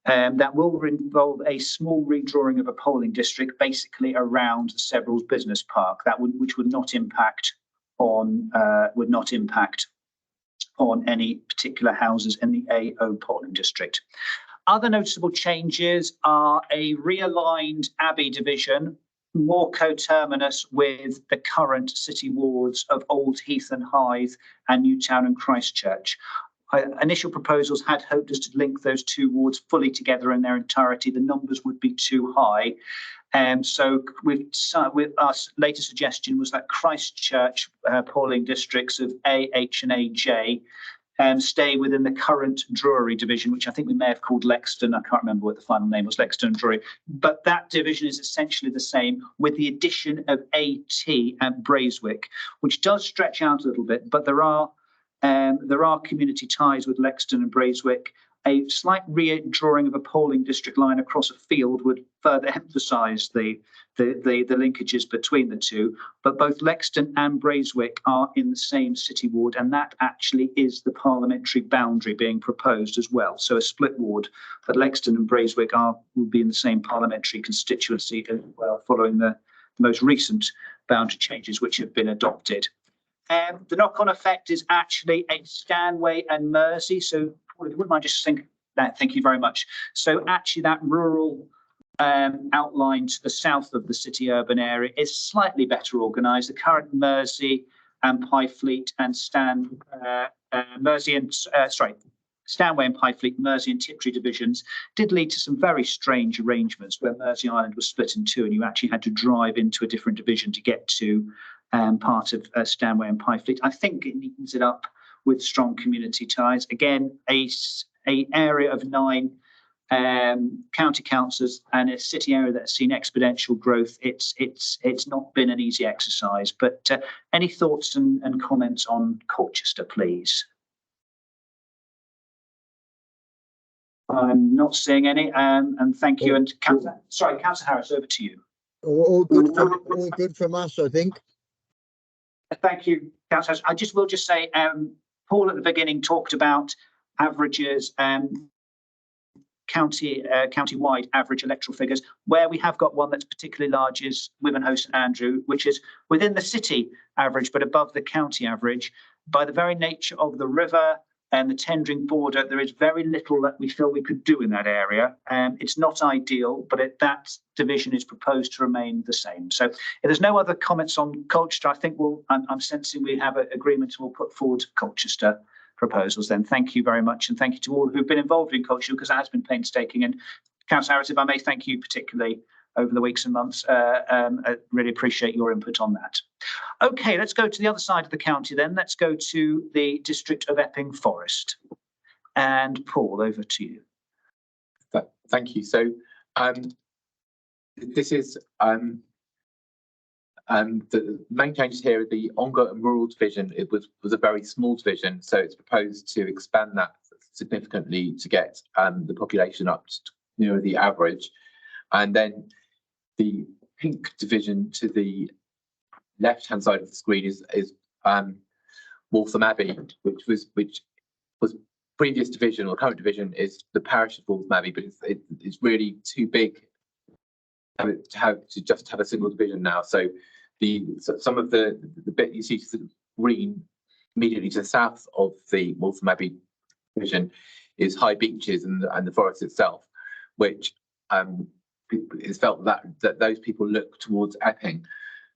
That will involve a small redrawing of a polling district basically around Severals Business Park. Which would not impact on any particular houses in the AO polling district. Other noticeable changes are a realigned Abbey division, more coterminous with the current city wards of Old Heath and Hythe and Newtown and Christchurch. Initial proposals had hoped us to link those two wards fully together in their entirety. The numbers would be too high. So with our later suggestion was that Christchurch polling districts of A, H and AJ stay within the current Drury division, which I think we may have called Lexton. I can't remember what the final name was, Lexton and Drury. But that division is essentially the same with the addition of AT and Braeswick, which does stretch out a little bit, but there are community ties with Lexton and Braeswick. A slight redrawing of a polling district line across a field would further emphasise the linkages between the two. But both Lexton and Braeswick are in the same city ward, and that actually is the parliamentary boundary being proposed as well. So a split ward, but Lexton and Braeswick will be in the same parliamentary constituency as well, following the most recent boundary changes which have been adopted. The knock-on effect is actually a Stanway and Mersey. So, Paul, if you wouldn't mind just think that, thank you very much. So actually that rural outline to the south of the city urban area is slightly better organised. The current Mersey and Pyfleet and Stanway and Pyfleet, Mersey and Tiptree divisions did lead to some very strange arrangements where Mersey Island was split in two and you actually had to drive into a different division to get to part of Stanway and Pyfleet. I think it neatens it up with strong community ties. Again, a area of 9 county councils and a city area that has seen exponential growth. It's not been an easy exercise. But any thoughts and comments on Colchester, please? I'm not seeing any. And thank you. And Councillor Harris, over to you. All good from us, I think. Thank you, Councillor. I will just say, Paul at the beginning talked about averages, county-wide average electoral figures. Where we have got one that's particularly large is Wivenhoe St Andrew, which is within the city average, but above the county average. By the very nature of the river and the tendering border, there is very little that we feel we could do in that area. It's not ideal, but that division is proposed to remain the same. So if there's no other comments on Colchester, I think I'm sensing we have an agreement and we'll put forward Colchester proposals then. Thank you very much. And thank you to all who've been involved in Colchester, because that has been painstaking. And Councillor Harris, if I may thank you particularly over the weeks and months. I really appreciate your input on that. Okay, let's go to the other side of the county then. Let's go to the district of Epping Forest. And Paul, over to you. Thank you. So this is the main changes here. The Ongar and Rural division, it was a very small division, so it's proposed to expand that significantly to get the population up to near the average. And then the pink division to the left-hand side of the screen is Waltham Abbey, which was previous division, or current division is the parish of Waltham Abbey, but it's really too big to just have a single division now. So some of the bit you see to the green immediately to the south of the Waltham Abbey division is High Beeches and the forest itself, which it's felt that those people look towards Epping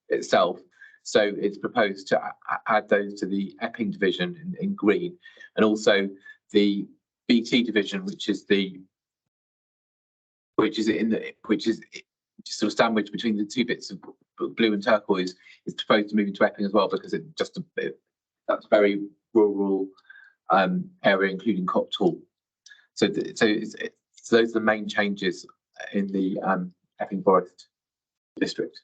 itself. So it's proposed to add those to the Epping division in green, and also the BT division, which is sort of sandwiched between the two bits of blue and turquoise, is proposed to move into Epping as well, because that's a very rural area, including Copthall. So those are the main changes in the Epping Forest district.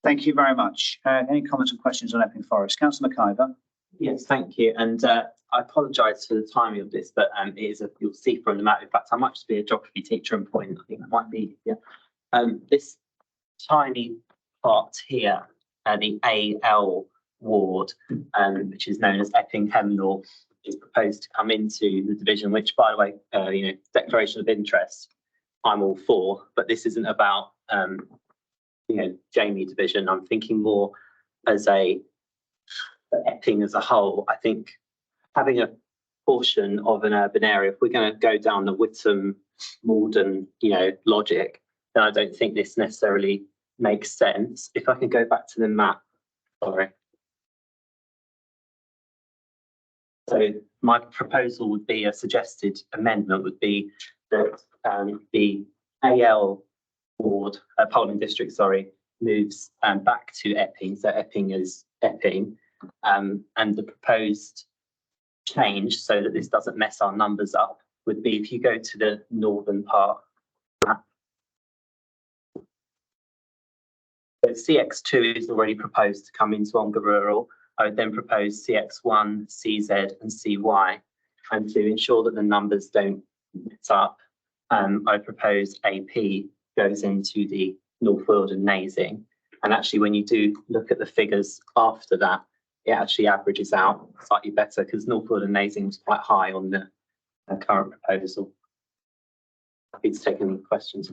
Thank you very much. Any comments or questions on Epping Forest? Councillor McIver. Yes, thank you. And I apologise for the timing of this, but it is you'll see from the map. In fact, I might just be a geography teacher and point. I think that might be this tiny part here, the AL ward, which is known as Epping Hemnall, is proposed to come into the division. Which, by the way, declaration of interest, I'm all for. But this isn't about Jamie division. I'm thinking more as Epping as a whole. I think having a portion of an urban area, if we're going to go down the Whittam, Malden, logic, then I don't think this necessarily makes sense. If I can go back to the map, sorry. So my proposal would be, a suggested amendment would be that the AL ward, polling district, moves back to Epping. So Epping is Epping, and the proposed change, so that this doesn't mess our numbers up, would be if you go to the northern part map. So CX2 is already proposed to come into Ongar Rural. I would then propose CX1, CZ and CY. And to ensure that the numbers don't mix up, I propose AP goes into the North Weald and Nasing. And actually, when you do look at the figures after that, it actually averages out slightly better, because North Weald and Nasing was quite high on the current proposal. Happy to take any questions.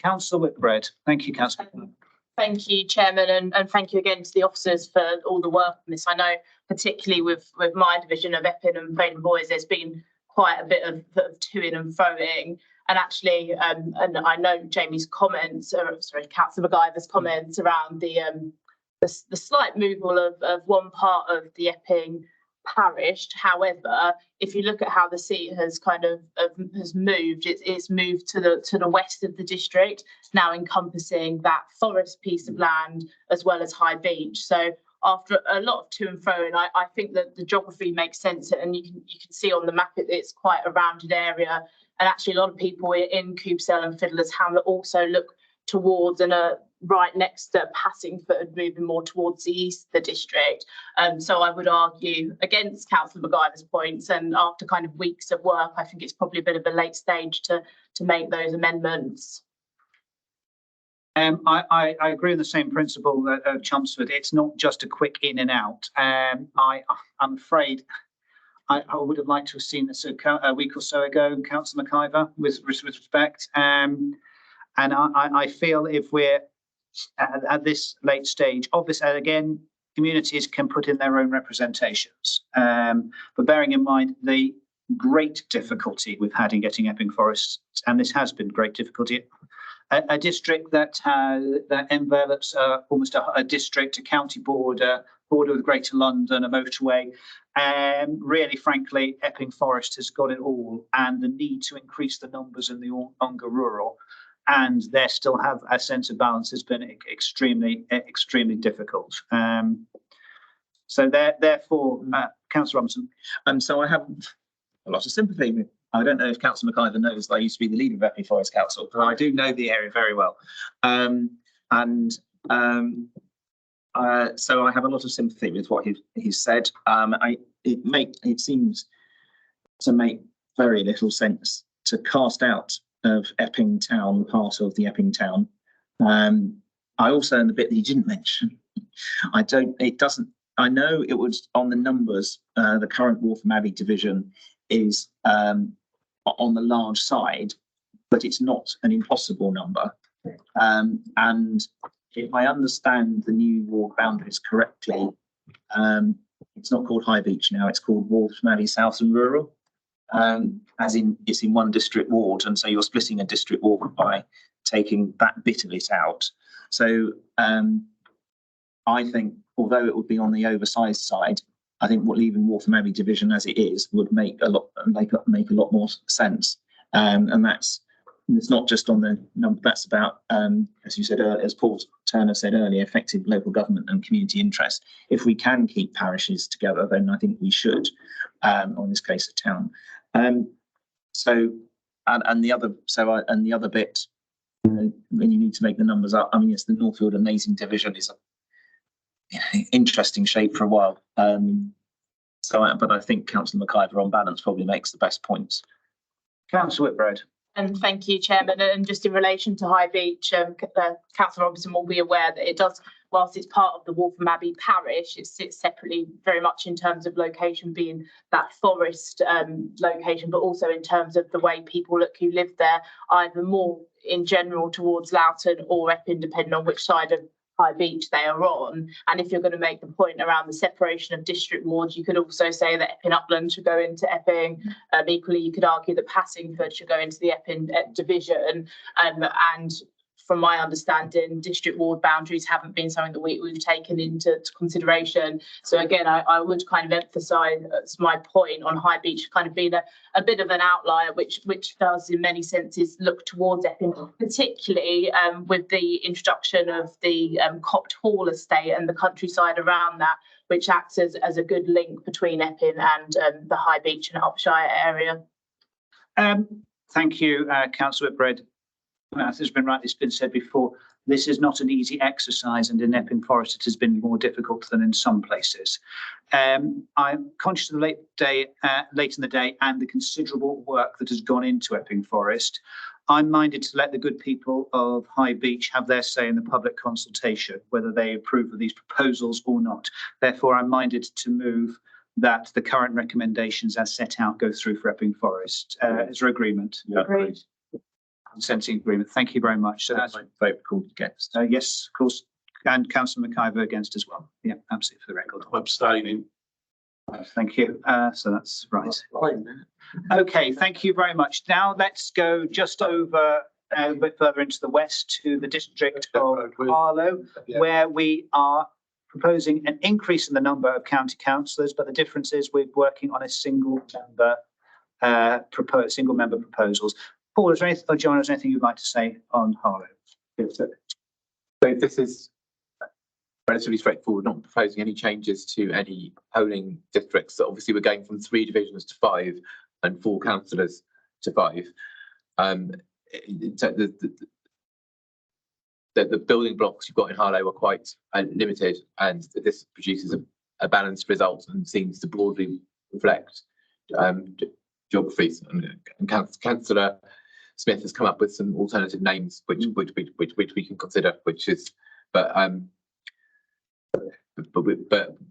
Councillor Whitbread. Thank you, Councillor. Thank you, Chairman, and thank you again to the officers for all the work on this. I know, particularly with my division of Epping and Baden Boys, there's been quite a bit of to-ing and fro-ing. And actually, and I know Jamie's comments, Councillor McIver's comments around the slight removal of one part of the Epping parish. However, if you look at how the seat has has moved, it's moved to the west of the district, now encompassing that forest piece of land as well as High Beach. So after a lot of to and fro, and I think that the geography makes sense, and you can see on the map it's quite a rounded area. And actually, a lot of people in Coopsell and Fiddler's Hamlet also look towards and are right next to Passingford, moving more towards the east of the district. So I would argue against Councillor McIver's points, and after weeks of work, I think it's probably a bit of a late stage to make those amendments. I agree with the same principle of Chelmsford. It's not just a quick in and out. I'm afraid I would have liked to have seen this a week or so ago, Councillor McIver, with respect. And I feel if we're at this late stage, obviously, again, communities can put in their own representations. But bearing in mind the great difficulty we've had in getting Epping Forest, and this has been great difficulty, a district that envelops almost a district, a county border with Greater London, a motorway. Really, frankly, Epping Forest has got it all, and the need to increase the numbers in the Ongar Rural, and there still have a sense of balance has been extremely difficult. So therefore, Councillor Robinson. So I have a lot of sympathy with. I don't know if Councillor McIver knows that I used to be the leader of Epping Forest Council, but I do know the area very well. So I have a lot of sympathy with what he's said. It seems to make very little sense to cast out of Epping Town part of the Epping Town. I also, in the bit that he didn't mention, I know it was on the numbers, the current Waltham Abbey division is on the large side, but it's not an impossible number. And if I understand the new ward boundaries correctly, it's not called High Beach now, it's called Waltham Abbey South and Rural, as in it's in one district ward, and so you're splitting a district ward by taking that bit of it out. So I think, although it would be on the oversized side, I think leaving Waltham Abbey division as it is would make a lot more sense. And it's not just on the number. That's about, as you said, as Paul Turner said earlier, effective local government and community interest. If we can keep parishes together, then I think we should. On this case, a town. And the other bit, when you need to make the numbers up, I mean, yes, the Northfield and Nasing division is interesting shape for a while. But I think Councillor McIver on balance probably makes the best points. Councillor Whitbread. And thank you, Chairman. And just in relation to High Beach, Councillor Robinson will be aware that it does, whilst it's part of the Waltham Abbey parish, it sits separately very much in terms of location being that forest location, but also in terms of the way people who live there, either more in general towards Loughton or Epping, depending on which side of High Beach they are on. And if you're going to make the point around the separation of district wards, you could also say that Epping Upland should go into Epping. Equally, you could argue that Passingford should go into the Epping division. And from my understanding, district ward boundaries haven't been something that we've taken into consideration. So again, I would kind of emphasise my point on High Beach kind of being a bit of an outlier, which does in many senses look towards Epping, particularly with the introduction of the Copt Hall estate and the countryside around that, which acts as a good link between Epping and the High Beach and Upshire area. Thank you, Councillor Whitbread. As has been rightly said before, this is not an easy exercise, and in Epping Forest it has been more difficult than in some places. I'm conscious of the late in the day and the considerable work that has gone into Epping Forest. I'm minded to let the good people of High Beach have their say in the public consultation, whether they approve of these proposals or not. Therefore, I'm minded to move that the current recommendations as set out go through for Epping Forest. Is there agreement? Yeah. Agreed. Consenting agreement. Thank you very much. So that's vote called against. Yes, of course, and Councillor McIver against as well. Yeah, absolutely, for the record. Abstaining. Thank you. So that's right. Okay, thank you very much. Now let's go just over a bit further into the west to the district of Harlow, where we are proposing an increase in the number of county councillors, but the difference is we're working on a single member proposals. Paul, is there anything, or John, is there anything you'd like to say on Harlow? So this is relatively straightforward, not proposing any changes to any polling districts. So obviously, we're going from 3 divisions to 5 and 4 councillors to 5. So the building blocks you've got in Harlow are quite limited, and this produces a balanced result and seems to broadly reflect geographies. And Councillor Smith has come up with some alternative names which we can consider, but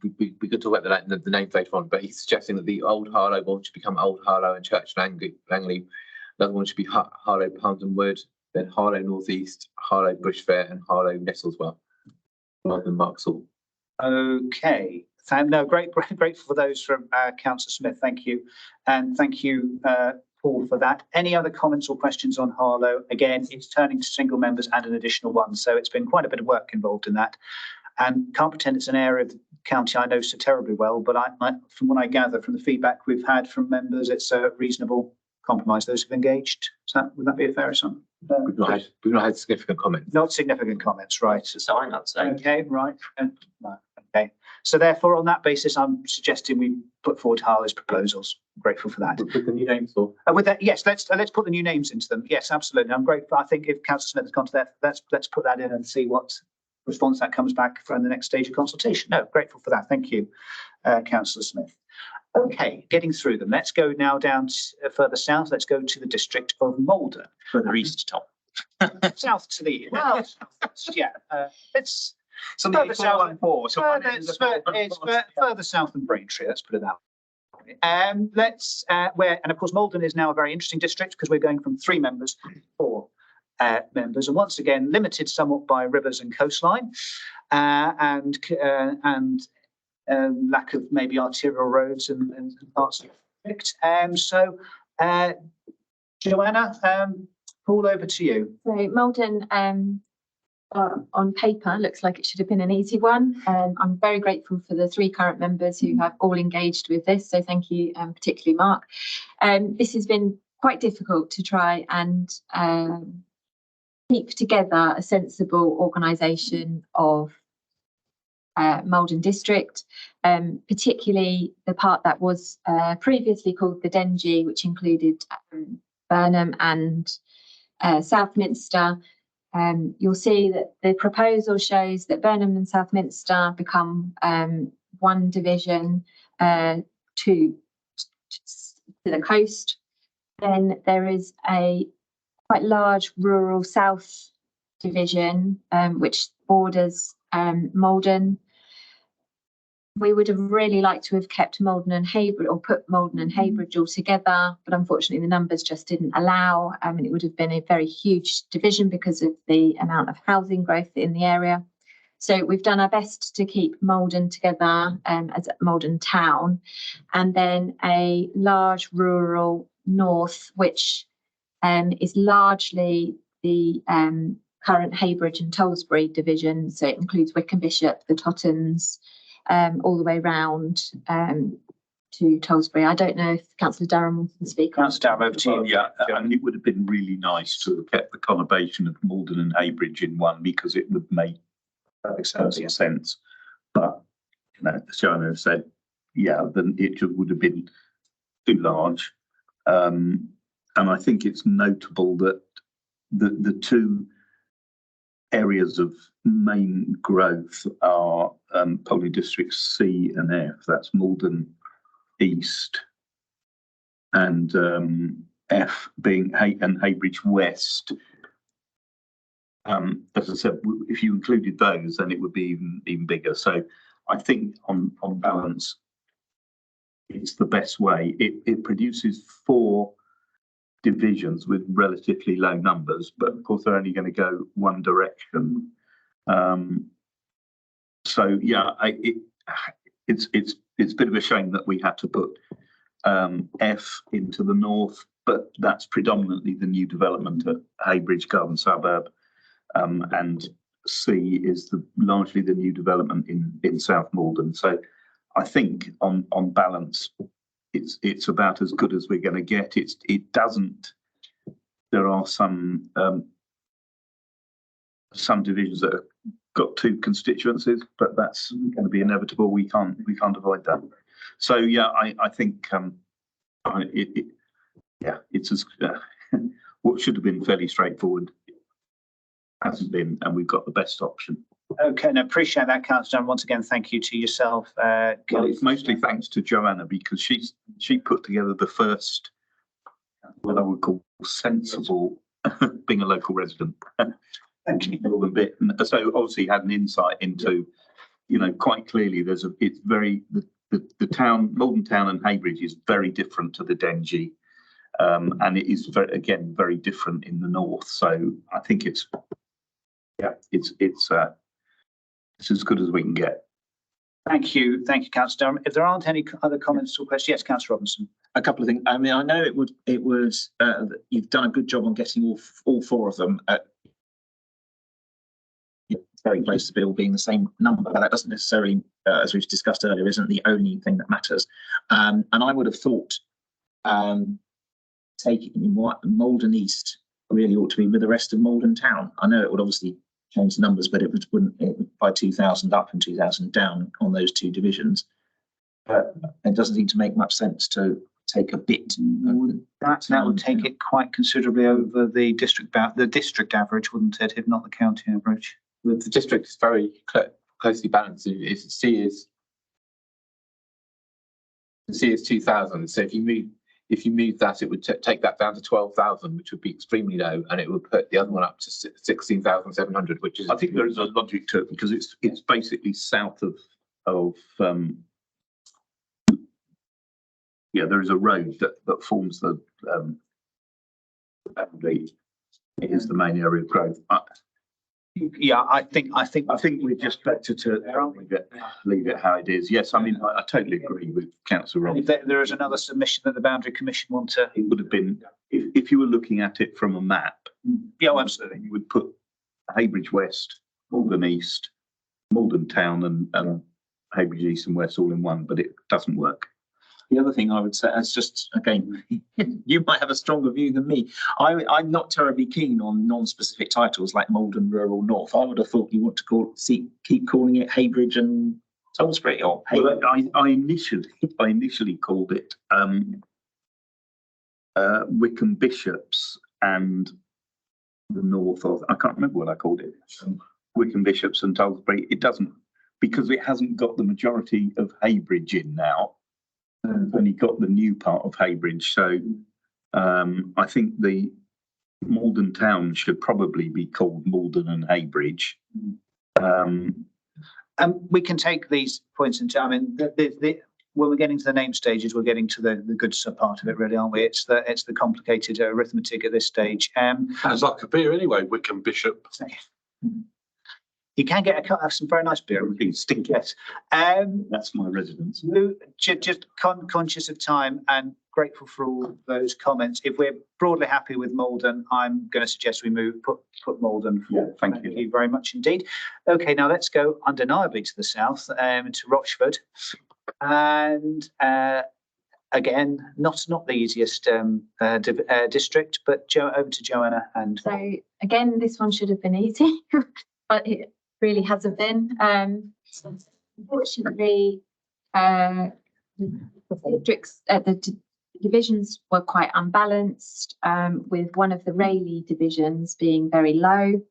we could talk about the names later on. But he's suggesting that the old Harlow one should become Old Harlow and Church Langley. Another one should be Harlow Poundon Wood, then Harlow North East, Harlow Bushfair, and Harlow Nestleswell, rather than Marksall. Okay, no, grateful for those from Councillor Smith. Thank you. And thank you, Paul, for that. Any other comments or questions on Harlow? Again, it's turning to single members and an additional one. So it's been quite a bit of work involved in that. And can't pretend it's an area of the county I know so terribly well, but I from what I gather from the feedback we've had from members, it's a reasonable compromise. Those who've engaged, would that be a fair assumption? We've not had significant comments. Not significant comments, right? It's a sign, I'd say. Okay, right. No, okay. So therefore, on that basis, I'm suggesting we put forward Harlow's proposals. Grateful for that. With the new names or? With that, yes, let's put the new names into them. Yes, absolutely. I'm grateful. I think if Councillor Smith has gone to that, let's put that in and see what response that comes back from the next stage of consultation. No, grateful for that. Thank you, Councillor Smith. Okay, getting through them. Let's go now down further south. Let's go to the district of Malden. Further east, Tom. South to the well, yeah. It's So further the south. 414. So one end It's of the- it's further south than Braintree. Let's put it that way. Let's and of course Malden is now a very interesting district because we're going from 3 members to 4 members, and once again limited somewhat by rivers and coastline, and lack of maybe arterial roads and parts of it. So, Joanna, Paul, over to you. So Malden, on paper, looks like it should have been an easy one. I'm very grateful for the 3 current members who have all engaged with this. So thank you, particularly Mark. This has been quite difficult to try and keep together a sensible organisation of Malden district, particularly the part that was previously called the Dengie, which included Burnham and Southminster. You'll see that the proposal shows that Burnham and Southminster become one division to the coast. Then there is a quite large rural south division which borders Malden. We would have really liked to have kept Malden and Heybridge, or put Malden and Heybridge all together, but unfortunately the numbers just didn't allow, and it would have been a very huge division because of the amount of housing growth in the area. So we've done our best to keep Malden together as Malden town, and then a large rural north, which is largely the current Heybridge and Tolsbury division. So it includes Wickham Bishop, the Tottens, all the way round to Tolsbury. I don't know if Councillor Durham can speak. Councillor Durham, over to you. Yeah, and it would have been really nice to have kept the conurbation of Malden and Heybridge in one because it would make perfect sense. But you know, as Joanna said, yeah, then it would have been too large. And I think it's notable that the 2 areas of main growth are polling districts C and F. That's Malden East and F being Heybridge West. As I said, if you included those, then it would be even bigger. So I think on balance, it's the best way. It produces 4 divisions with relatively low numbers, but of course they're only going to go one direction. So yeah, it's a bit of a shame that we had to put F into the north, but that's predominantly the new development at Heybridge Garden Suburb, and C is largely the new development in South Malden. So I think on balance, it's about as good as we're going to get. It doesn't. There are some divisions that have got 2 constituencies, but that's going to be inevitable. We can't avoid that. So yeah, I think it's as what should have been fairly straightforward hasn't been, and we've got the best option. Okay, no, appreciate that, Councillor. Once again, thank you to yourself. Well, it's mostly thanks to Joanna because she put together the first, what I would call sensible, being a local resident. Thank you a bit. And so obviously had an insight into, you know, quite clearly it's very the town, Malden Town and Heybridge is very different to the Dengie, and it is very different in the north. So I think it's as good as we can get. Thank you, Councillor Durham. If there aren't any other comments or questions, yes, Councillor Robinson. A couple of things. I mean, I know it was you've done a good job on getting all four of them at very close to Bill being the same number, but that doesn't necessarily, as we've discussed earlier, isn't the only thing that matters. And I would have thought taking Malden East really ought to be with the rest of Malden Town. I know it would obviously change the numbers, but it would by 2,000 up and 2,000 down on those two divisions. But it doesn't seem to make much sense to take a bit. That would take it quite considerably over the district average, wouldn't it, if not the county average? The district is very closely balanced. If C is 2,000, so if you move that, it would take that down to 12,000, which would be extremely low, and it would put the other one up to 16,700, which is. I think there is a logic to it because it's basically south of there is a road that forms the it is the main area of growth. Yeah, I think we're just better to leave it how it is. Yes, I mean I totally agree with Councillor Rob. If there is another submission that the Boundary Commission want to. It would have been if you were looking at it from a map. Yeah, absolutely. You would put Heybridge West, Malden East, Malden Town, and Heybridge East and West all in one, but it doesn't work. The other thing I would say is just, again, you might have a stronger view than me. I'm not terribly keen on non-specific titles like Malden Rural North. I would have thought you want to keep calling it Heybridge and Salisbury or Well, I initially called it Wickham Bishops and the north of, I can't remember what I called it. Wickham Bishops and Salisbury. It doesn't, because it hasn't got the majority of Heybridge in now. It's only got the new part of Heybridge. So I think the Malden Town should probably be called Malden and Heybridge. We can take these points into, I mean, when we're getting to the name stages, we're getting to the good part of it, really, aren't we? It's the complicated arithmetic at this stage. Sounds like a beer anyway, Wickham Bishop. You can get some very nice beer. Yes. That's my residence. Just conscious of time and grateful for all those comments. If we're broadly happy with Malden, I'm going to suggest we put Malden forward. Yeah, thank you very much indeed. Okay, now let's go undeniably to the south, to Rochford, and again, not the easiest district, but over to Joanna. And so again, this one should have been easy, but it really hasn't been. Unfortunately, the districts, the divisions were quite unbalanced, with one of the Rayleigh divisions being very low.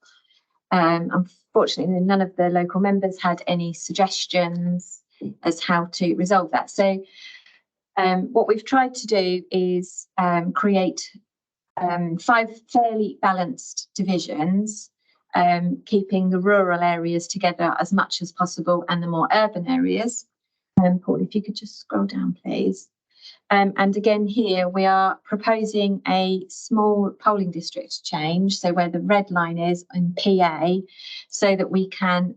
Unfortunately, none of the local members had any suggestions as how to resolve that. So what we've tried to do is create 5 fairly balanced divisions, keeping the rural areas together as much as possible and the more urban areas. Paul, if you could just scroll down, please. And again, here we are proposing a small polling district change, so where the red line is in PA, so that we can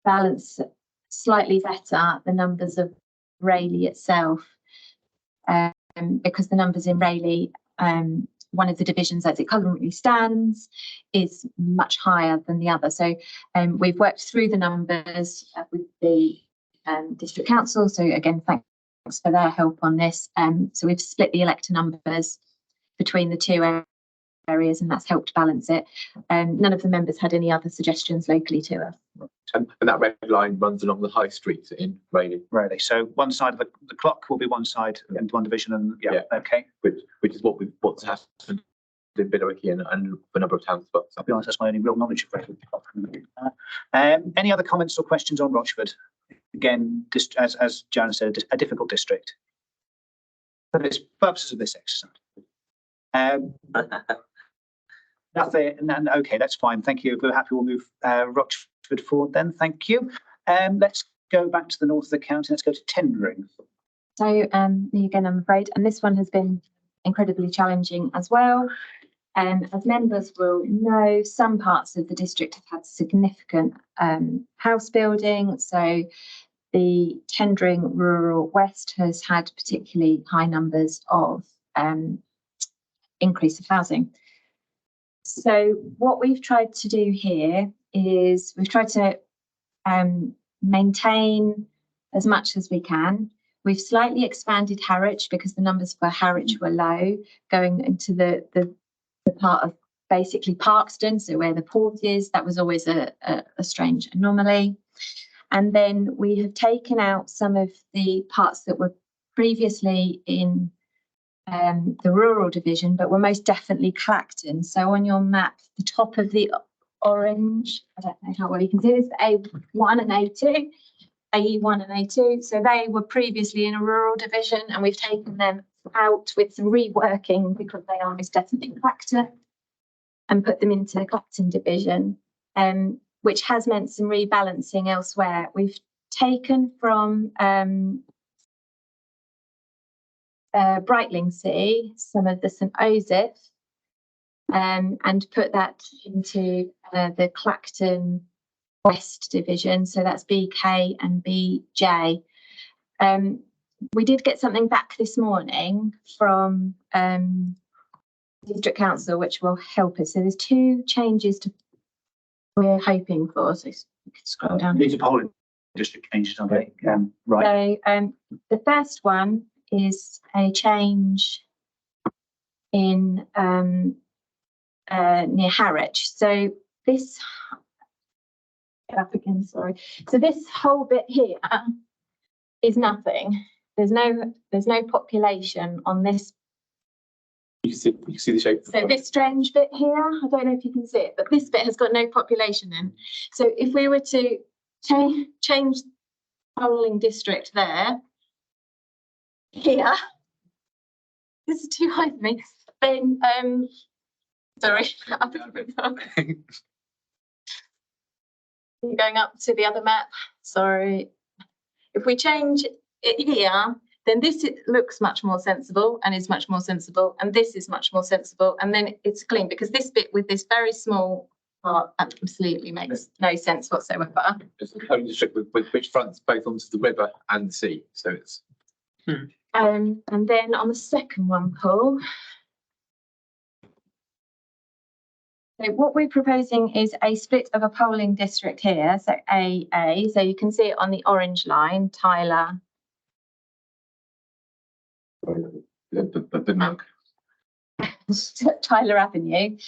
balance slightly better the numbers of Rayleigh itself, because the numbers in Rayleigh, one of the divisions as it currently stands, is much higher than the other. So we've worked through the numbers with the district council. So again, thanks for their help on this. So we've split the elector numbers between the two areas, and that's helped balance it. None of the members had any other suggestions locally to us. And that red line runs along the high street in Rayleigh. Rayleigh. So one side of the clock will be one side and one division, and okay. Which is what's happened in Billericay and a number of towns as well. I'll be honest, that's my only real knowledge of Rayleigh. Any other comments or questions on Rochford? Again, just as Joanna said, a difficult district for the purposes of this exercise. Nothing. Okay, that's fine. Thank you. If we're happy, we'll move Rochford forward then. Thank you. Let's go back to the north of the county. Let's go to tendering. So again, I'm afraid, and this one has been incredibly challenging as well. As members will know, some parts of the district have had significant house building. So the Tendring Rural West has had particularly high numbers of increase of housing. So what we've tried to do here is we've tried to maintain as much as we can. We've slightly expanded Harwich because the numbers for Harwich were low, going into the part of basically Parkston, so where the port is. That was always a strange anomaly. And then we have taken out some of the parts that were previously in the rural division, but were most definitely Clacton. So on your map, the top of the orange, I don't know how well you can see this, A1 and A2, AE1 and A2. So they were previously in a rural division, and we've taken them out with some reworking because they are most definitely Clacton, and put them into the Clacton division, which has meant some rebalancing elsewhere. We've taken from Brightlingsea some of the St Osoph and put that into the Clacton West division. So that's BK and BJ. We did get something back this morning from District Council, which will help us. So there's two changes we're hoping for. So you can scroll down. These are polling district changes, aren't they? Right. So the first one is a change in near Harwich. So this, up again, sorry. So this whole bit here is nothing. There's no population on this. You can see the shape. So this strange bit here, I don't know if you can see it, but this bit has got no population in. So if we were to change polling district there, here, this is too high for me, then, sorry, going up to the other map, sorry. If we change it here, then this looks much more sensible and is much more sensible, and this is much more sensible, and then it's clean, because this bit with this very small part absolutely makes no sense whatsoever. It's a polling district with which fronts both onto the river and the sea, so it's. And then on the second one, Paul. So what we're proposing is a split of a polling district here, so AA, so you can see it on the orange line, Tyler. Tyler Avenue.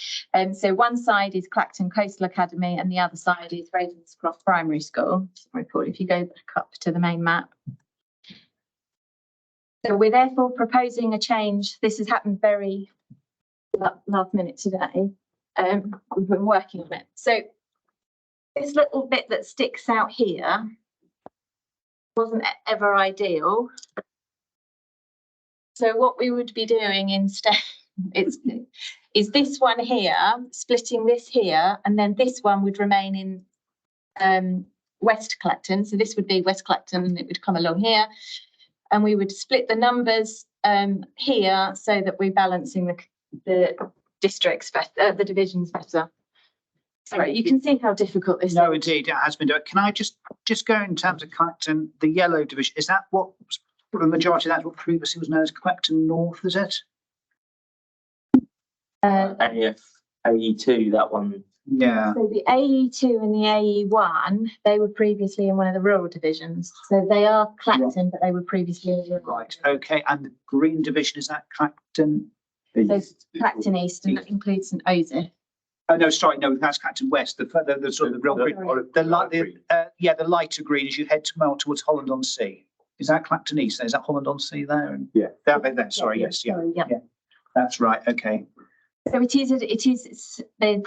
So one side is Clacton Coastal Academy and the other side is Ravenscroft Primary School. Sorry, Paul, if you go back up to the main map. So we're therefore proposing a change. This has happened very last minute today. We've been working on it. So this little bit that sticks out here wasn't ever ideal. So what we would be doing instead is this one here, splitting this here, and then this one would remain in West Clacton. So this would be West Clacton, and it would come along here. And we would split the numbers here so that we're balancing the districts better, the divisions better. Sorry, you can see how difficult this is. No, indeed, it has been done. Can I just go in terms of Clacton, the yellow division, is that what, the majority of that's what previously was known as Clacton North, is it? AE2, that one. Yeah. So the AE2 and the AE1, they were previously in one of the rural divisions. So they are Clacton, but they were previously in the Right, okay, and the green division, is that Clacton? So Clacton East, and that includes St Osoph. Oh, no, sorry, no, that's Clacton West, the sort of the real green, the lighter green as you head towards Holland-on-Sea. Is that Clacton East? Is that Holland-on-Sea there? Yeah. That bit there, sorry, yes, yeah. Sorry, yeah. That's right, okay. So it is the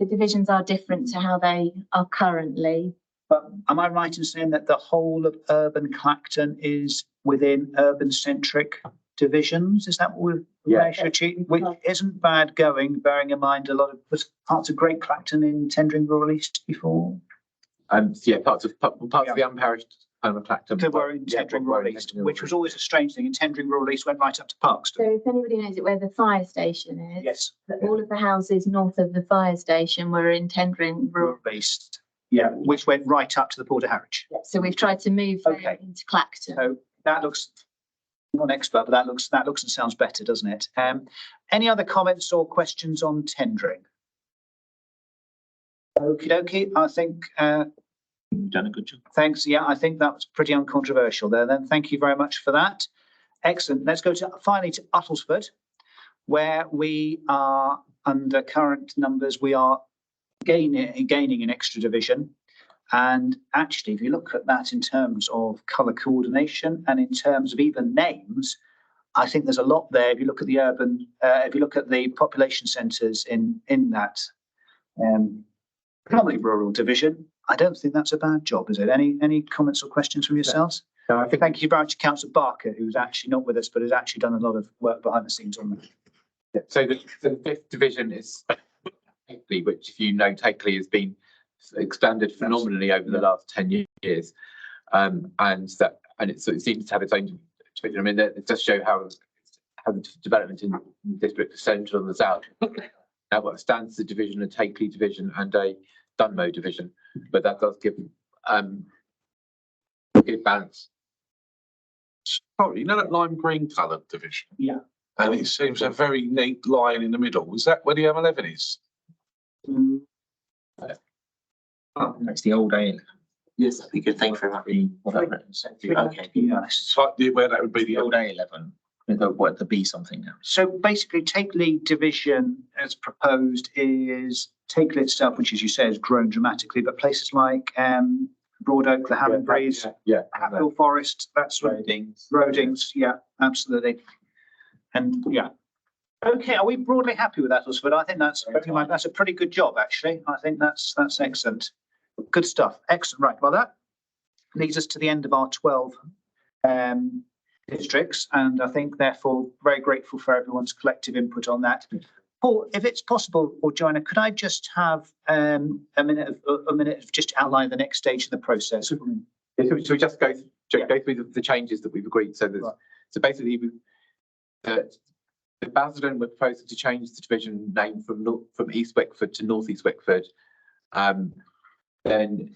divisions are different to how they are currently. But am I right in saying that the whole of urban Clacton is within urban centric divisions? Is that what we're achieving? Which isn't bad going, bearing in mind a lot of parts of Great Clacton in Tendring Rural East before. Parts of the unparished Clacton. They were in Tendring Rural East, which was always a strange thing. In Tendring Rural East went right up to Parkston. So if anybody knows it, where the fire station is, yes, all of the houses north of the fire station were in Tendring Rural East. Yeah, which went right up to the Port of Harwich. So we've tried to move them Okay. into Clacton. So that looks, I'm not an expert, but that looks and sounds better, doesn't it? Any other comments or questions on tendering? Okie dokie, I think, You've done a good job. thanks. Yeah, I think that was pretty uncontroversial there then. Thank you very much for that. Excellent. Let's go to finally to Uttlesford, where we are under current numbers. We are gaining an extra division. And actually, if you look at that in terms of colour coordination and in terms of even names, I think there's a lot there. If you look at the urban, if you look at the population centres in that predominantly rural division, I don't think that's a bad job, is it? Any comments or questions from yourselves? No, I think Thank you very much to Councillor Barker, who's actually not with us, but has actually done a lot of work behind the scenes on that. so. The fifth division is Takeley, which, if you know, Takeley has been expanded phenomenally over the last 10 years, and it seems to have its own division. I mean, it does show how the development in the district is centred on the south. Now got a Stansted division, a Takeley division, and a Dunmow division, but that does give balance. Sorry, you know that lime green coloured division? Yeah. And it seems a very neat line in the middle. Is that where the M11 is? That's the old A. Yes, that'd be good. Thank you very much. Okay. Yeah. It's like where that would be The the old A11. The B something now. So basically, Takeley division as proposed is Takeley itself, which, as you say, has grown dramatically, but places like Broad Oak, the Hammondbreeze, Hatfield Forest, that sort of Rodings, yeah, absolutely. And yeah. Okay, are we broadly happy with that, Usford? I think that's a pretty good job, actually. I think that's excellent. Good stuff. Excellent. Right. Well, that leads us to the end of our 12 districts, and I think therefore very grateful for everyone's collective input on that. Paul, if it's possible, or Joanna, could I just have a minute of just outline the next stage of the process? So we just go through the changes that we've agreed. So there's so basically the Basildon were proposing to change the division name from East Wickford to North East Wickford. Then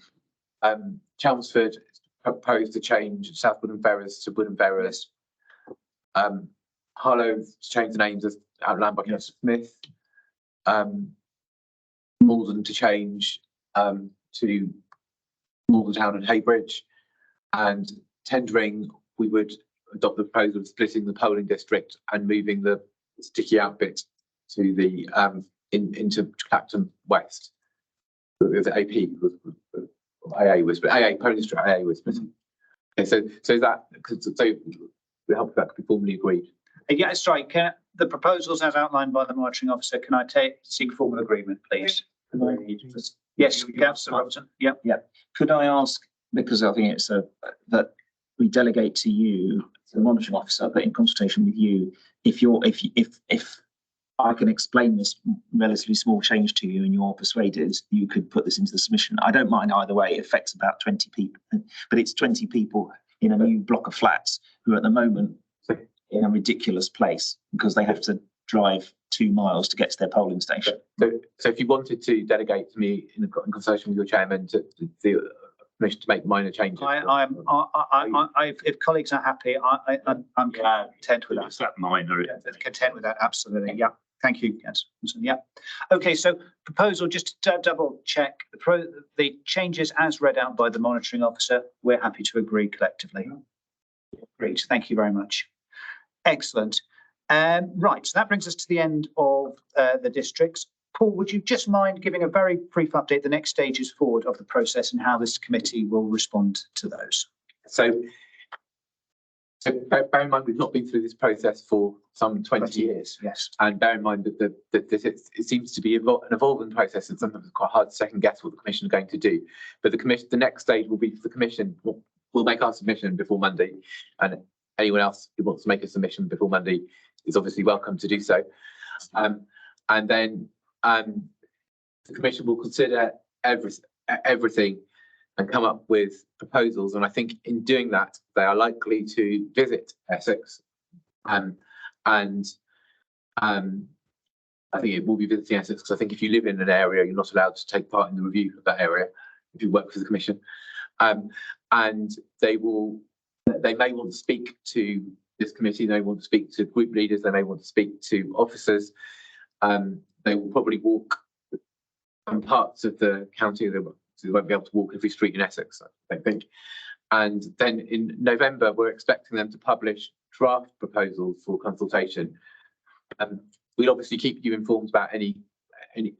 Chelmsford proposed to change South Woodham Ferrers to Woodham Ferrers. Harlow to change the names as outlined by Councillor Smith. Malden to change to Malden Town and Heybridge. And tendering, we would adopt the proposal of splitting the polling district and moving the sticky outfit to the into Clacton West. With AP, AA was AA polling district, AA was splitting. Okay, so that we hope that could be formally agreed. Yeah, sorry. Can the proposals as outlined by the monitoring officer? Can I seek formal agreement, please? Yes, Councillor Robertson. Yeah. Could I ask, because I think it's that we delegate to you, the monitoring officer, but in consultation with you, if I can explain this relatively small change to you and you're persuaded, you could put this into the submission. I don't mind either way. It affects about 20 people, but it's 20 people in a new block of flats who are at the moment in a ridiculous place because they have to drive 2 miles to get to their polling station. So if you wanted to delegate to me in consultation with your chairman to the permission to make minor changes. If colleagues are happy, I'm content with that. Is that minor? Content with that, absolutely. Yeah. Thank you. Yes. Yeah. Okay. So proposal, just to double check the changes as read out by the monitoring officer. We're happy to agree collectively. Great. Thank you very much. Excellent. Right. So that brings us to the end of the districts. Paul, would you just mind giving a very brief update, the next stages forward of the process and how this committee will respond to those? So bear in mind, we've not been through this process for some 20 years. Yes. And bear in mind that it seems to be an evolving process, and sometimes it's quite hard to second guess what the commission is going to do. But the next stage will be for the commission. We'll make our submission before Monday, and anyone else who wants to make a submission before Monday is obviously welcome to do so. And then the commission will consider everything and come up with proposals. And I think in doing that, they are likely to visit Essex. And I think it will be visiting Essex because I think if you live in an area, you're not allowed to take part in the review of that area. if you work for the commission. And they may want to speak to this committee, they want to speak to group leaders, they may want to speak to officers. They will probably walk in parts of the county, they won't be able to walk every street in Essex, I think. And then in November, we're expecting them to publish draft proposals for consultation. We'll obviously keep you informed about any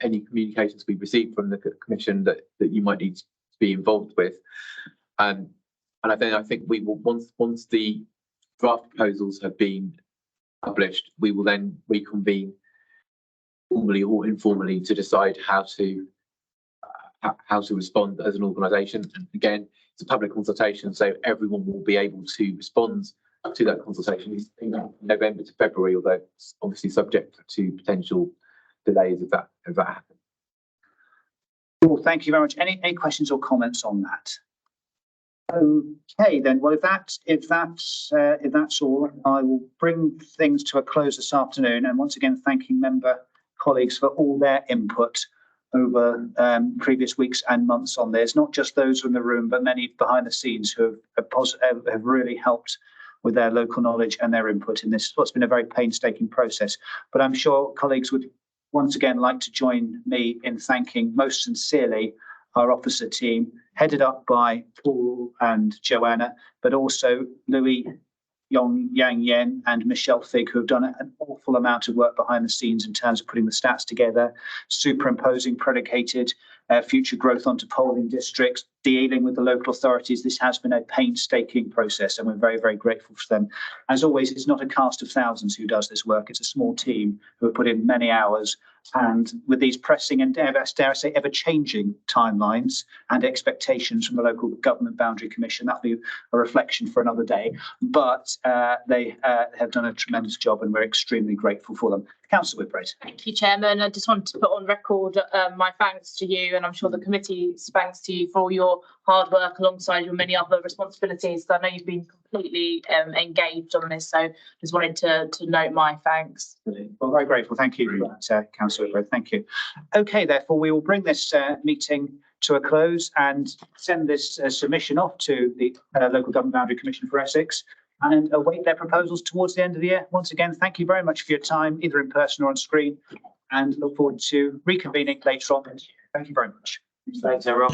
communications we receive from the commission that you might need to be involved with. And I think we will, once the draft proposals have been published, we will then reconvene formally or informally to decide how to respond as an organisation. And again, it's a public consultation, so everyone will be able to respond to that consultation in November to February, although it's obviously subject to potential delays if that happens. Well, thank you very much. Any questions or comments on that? Okay, then. Well, if that's all, I will bring things to a close this afternoon. And once again, thanking member colleagues for all their input over previous weeks and months on this. Not just those in the room, but many behind the scenes who have really helped with their local knowledge and their input in this. What's been a very painstaking process. But I'm sure colleagues would once again like to join me in thanking most sincerely our officer team, headed up by Paul and Joanna, but also Louis, Yang Yen and Michelle Fig, who have done an awful amount of work behind the scenes in terms of putting the stats together, superimposing predicated future growth onto polling districts, dealing with the local authorities. This has been a painstaking process and we're very, very grateful for them. As always, it's not a cast of thousands who does this work. It's a small team who have put in many hours, and with these pressing and dare I say ever-changing timelines and expectations from the Local Government Boundary Commission, that'll be a reflection for another day. But they have done a tremendous job and we're extremely grateful for them. Councillor Whitbread. Thank you, Chairman. I just wanted to put on record my thanks to you, and I'm sure the committee's thanks to you for all your hard work alongside your many other responsibilities. I know you've been completely engaged on this, so just wanted to note my thanks. Well, very grateful. Thank you for that, Councillor Whitbread. Thank you. Okay, therefore, we will bring this meeting to a close and send this submission off to the Local Government Boundary Commission for Essex and await their proposals towards the end of the year. Once again, thank you very much for your time, either in person or on screen, and look forward to reconvening later on. Thank you very much. Thanks, everyone.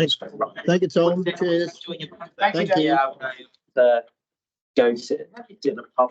Thank you, Tom. Cheers. Thank you. Go sit in the pub.